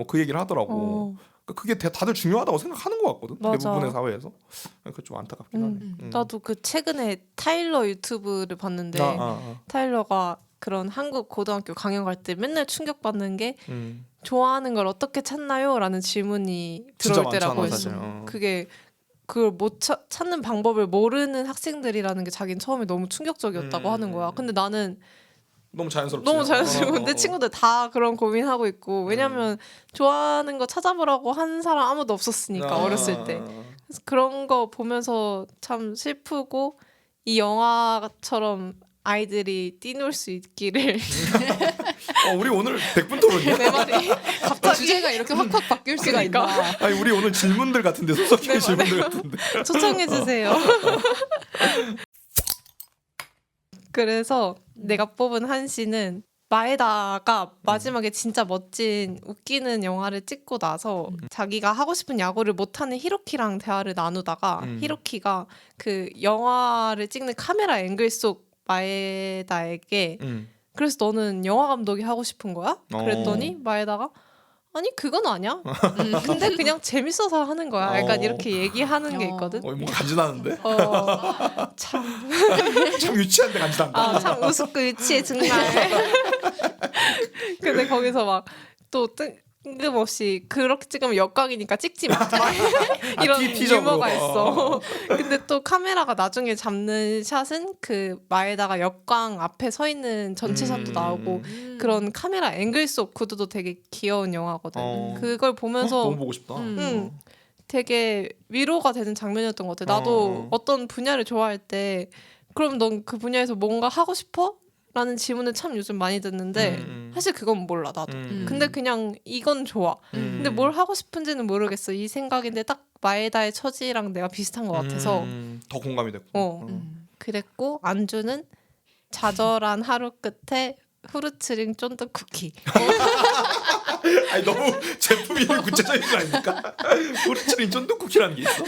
그 얘기를 하더라고. 그러니까 그게 다들 중요하다고 생각하는 것 같거든. 맞아. 대부분의 사회에서. 그러니까 좀 안타깝긴 하네. 나도 그 최근에 타일러 유튜브를 봤는데 타일러가 그런 한국 고등학교 강연 갈 때 맨날 충격받는 게 좋아하는 걸 어떻게 찾나요? 라는 질문이 들어올 때라고 했어. 그게 그걸 못 찾는 방법을 모르는 학생들이라는 게 자기는 처음에 너무 충격적이었다고 하는 거야. 근데 나는 너무 자연스럽지. 너무 자연스러워. 내 친구들 다 그런 고민하고 있고 왜냐면 좋아하는 거 찾아보라고 한 사람 아무도 없었으니까 어렸을 때. 그래서 그런 거 보면서 참 슬프고 이 영화처럼 아이들이 뛰놀 수 있기를. 우리 오늘 100분 토론이야? 내 말이 갑자기 주제가 이렇게 확확 바뀔 수가 있나? 아니 우리 오늘 질문들 같은데 소속의 질문들 같은데. 초청해 주세요. 그래서 내가 뽑은 한시는 마에다가 마지막에 진짜 멋진 웃기는 영화를 찍고 나서 자기가 하고 싶은 야구를 못하는 히로키랑 대화를 나누다가 히로키가 그 영화를 찍는 카메라 앵글 속 마에다에게 그래서 너는 영화 감독이 하고 싶은 거야? 그랬더니 마에다가 아니 그건 아니야. 근데 그냥 재밌어서 하는 거야. 약간 이렇게 얘기하는 게 있거든. 뭔가 간지나는데? 참. 참 유치한데 간지난다. 참 우습고 유치해 정말. 근데 거기서 막 또 뜬금없이 그렇게 찍으면 역광이니까 찍지 마. 이런 유머가 있어. 근데 또 카메라가 나중에 잡는 샷은 그 마에다가 역광 앞에 서 있는 전체 샷도 나오고 그런 카메라 앵글 속 구도도 되게 귀여운 영화거든. 그걸 보면서 너무 보고 싶다. 되게 위로가 되는 장면이었던 것 같아. 나도 어떤 분야를 좋아할 때 그럼 넌 그 분야에서 뭔가 하고 싶어? 라는 질문을 참 요즘 많이 듣는데 사실 그건 몰라 나도. 근데 그냥 이건 좋아. 근데 뭘 하고 싶은지는 모르겠어. 이 생각인데 딱 마에다의 처지랑 내가 비슷한 것 같아서 더 공감이 됐고. 어. 그랬고 안주는 좌절한 하루 끝에 후르츠링 쫀득 쿠키. 아니 너무 제품 이름이 구체적인 거 아닙니까? 후르츠링 쫀득 쿠키라는 게 있어?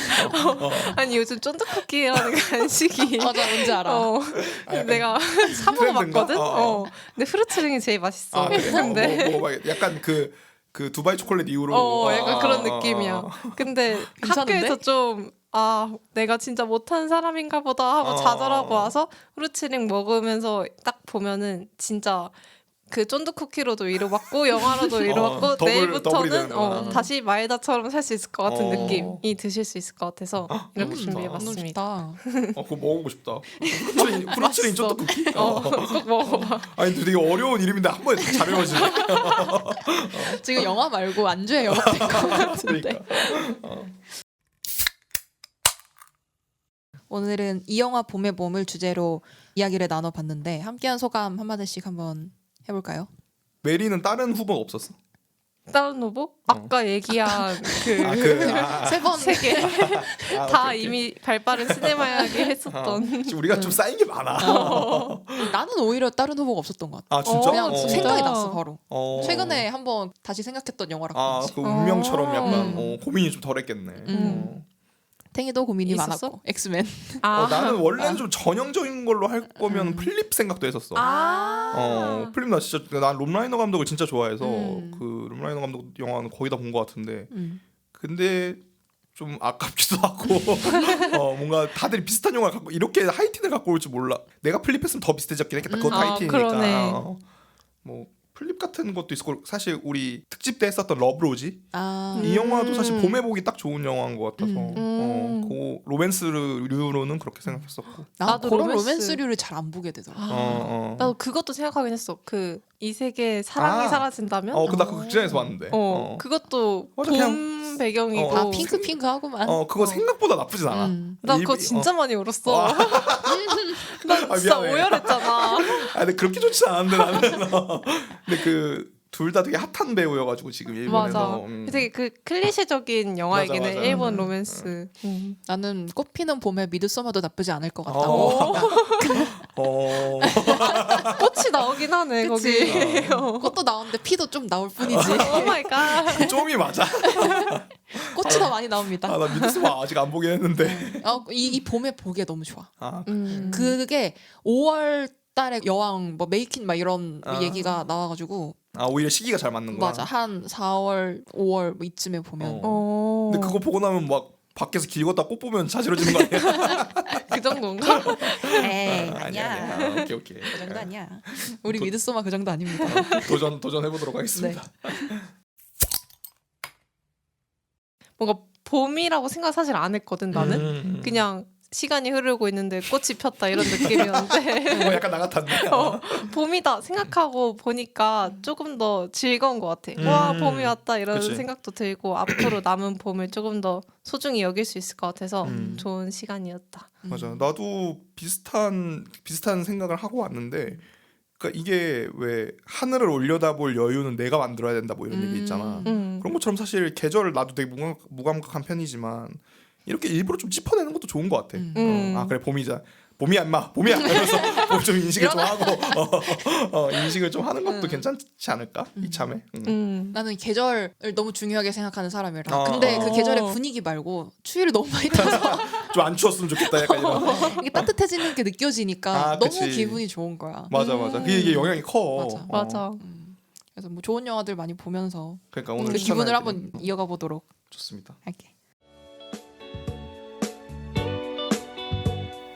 아니 요즘 쫀득 쿠키라는 간식이 맞아, 뭔지 알아. 내가 사 먹어봤거든. 트렌드인가? 근데 후르츠링이 제일 맛있어. 아, 그래? 근데 먹어봐야겠다. 약간 그 두바이 초콜릿 이후로 약간 그런 느낌이야. 근데 괜찮은데? 학교에서 좀 내가 진짜 못하는 사람인가 보다 하고 좌절하고 와서 후르츠링 먹으면서 딱 보면은 진짜 그 쫀득 쿠키로도 위로받고 영화로도 위로받고 더블이 내일부터는 되는구나. 다시 마에다처럼 살 수 있을 것 같은 어. 느낌이 드실 수 있을 것 같아서 이렇게 너무 준비해봤습니다. 그거 먹어보고 싶다. 후르츠링 맛있어. 쫀득 쿠키? 꼭 먹어봐. 아니 근데 되게 어려운 이름인데 한 번에 잘 외워지네. 지금 영화 말고 안주에 영화 될것 같은데. 그러니까. 오늘은 이 영화 봄의 봄을 주제로 이야기를 나눠봤는데 함께한 소감 한마디씩 한번 해볼까요? 메리는 다른 후보 없었어? 다른 후보? 아까 얘기한 세 번. 세 개 다 오케이. 이미 발빠른 시네마야게 했었던. 지금 우리가 좀 쌓인 게 많아. 나는 오히려 다른 후보가 없었던 것 같아. 아 진짜? 그냥 진짜? 생각이 났어 바로. 어. 최근에 한번 다시 생각했던 영화라 그런지. 그 운명처럼 약간 어. 고민이 좀 덜했겠네. 탱이도 고민이 있었어? 많았고 엑스맨. 나는 원래는 좀 전형적인 걸로 할 거면 플립 생각도 했었어. 플립 나 진짜 난 롬라이너 감독을 진짜 좋아해서 그 롬라이너 감독 영화는 거의 다 본 것 같은데 근데 좀 아깝기도 하고 뭔가 다들 비슷한 영화 갖고 이렇게 하이틴을 갖고 올 줄 몰라. 내가 플립했으면 더 비슷해졌긴 했겠다. 그것도 하이틴이니까. 그러네. 뭐 플립 같은 것도 있었고 사실 우리 특집 때 했었던 러브로지 아, 이 영화도 사실 봄에 보기 딱 좋은 영화인 것 같아서 음. 그 로맨스류로는 그렇게 생각했었고. 나도 그런 로맨스. 로맨스류를 잘 안 보게 되더라고. 나도 그것도 생각하긴 했어. 그 이 세계 사랑이 사라진다면. 나 그 극장에서 봤는데. 그것도 맞아, 봄 그냥- 배경이고. 아 핑크핑크하구만. 그거 생각보다 나쁘진 않아. 나 그거 진짜 많이 울었어. 나 진짜 미안해. 오열했잖아. 근데 그렇게 좋지 않은데 나는. 근데 그 둘 다 되게 핫한 배우여가지고 지금 일본에서. 맞아. 되게 그 클리셰적인 영화이긴 해. 맞아. 일본 로맨스. 나는 꽃피는 봄에 미드서마도 나쁘지 않을 것 같다고. 꽃이 나오긴 하네 그치? 거기. 꽃도 나오는데 피도 좀 나올 뿐이지. 오 마이 갓. 좀이 맞아. 꽃이 더 많이 나옵니다. 나 미드스마 아직 안 보긴 했는데. 이 봄에 보기에 너무 좋아. 그 그게 5월 달에 여왕 뭐 메이킨 막 이런 아. 얘기가 나와가지고 오히려 시기가 잘 맞는 거야. 맞아 한 4월 5월 뭐 이쯤에 보면 근데 그거 보고 나면 막 밖에서 길 걷다 꽃 보면 자지러지는 거 아니야? 그 정도인가? 에이 아니야. 오케이. 그 정도 아니야. 우리 미드소마 그 정도 아닙니다. 도전해 보도록 하겠습니다. 뭔가 봄이라고 생각 사실 안 했거든 나는. 그냥 시간이 흐르고 있는데 꽃이 폈다 이런 느낌이었는데 약간 나 같았네. 봄이다 생각하고 보니까 조금 더 즐거운 것 같아. 와 봄이 왔다 이런 그치. 생각도 들고 앞으로 남은 봄을 조금 더 소중히 여길 수 있을 것 같아서 좋은 시간이었다. 맞아. 나도 비슷한 생각을 하고 왔는데, 그러니까 이게 왜 하늘을 올려다볼 여유는 내가 만들어야 된다 뭐 이런 얘기 있잖아. 음. 그런 것처럼 사실 계절 나도 되게 무감각한 편이지만 이렇게 일부러 좀 짚어내는 것도 좋은 것 같아. 그래 봄이자. 봄이야 임마 봄이야 이러면서 좀 인식을 좀 하고 인식을 좀 하는 것도 괜찮지 않을까 이참에. 나는 계절을 너무 중요하게 생각하는 사람이라. 근데 그 계절의 분위기 말고 추위를 너무 많이 타서 좀 안 추웠으면 좋겠다 약간 이런. 이게 따뜻해지는 게 느껴지니까 너무 그치. 기분이 좋은 거야. 맞아. 이게 영향이 커. 맞아. 그래서 뭐 좋은 영화들 많이 보면서 그러니까 오늘 그 기분을 추천해드린- 한번 이어가 보도록 좋습니다. 할게.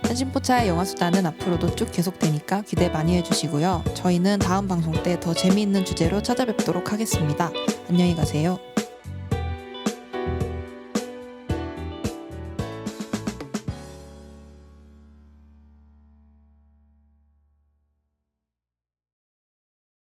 한신포차의 영화수다는 앞으로도 쭉 계속되니까 기대 많이 해주시고요. 저희는 다음 방송 때 더 재미있는 주제로 찾아뵙도록 하겠습니다. 안녕히 가세요.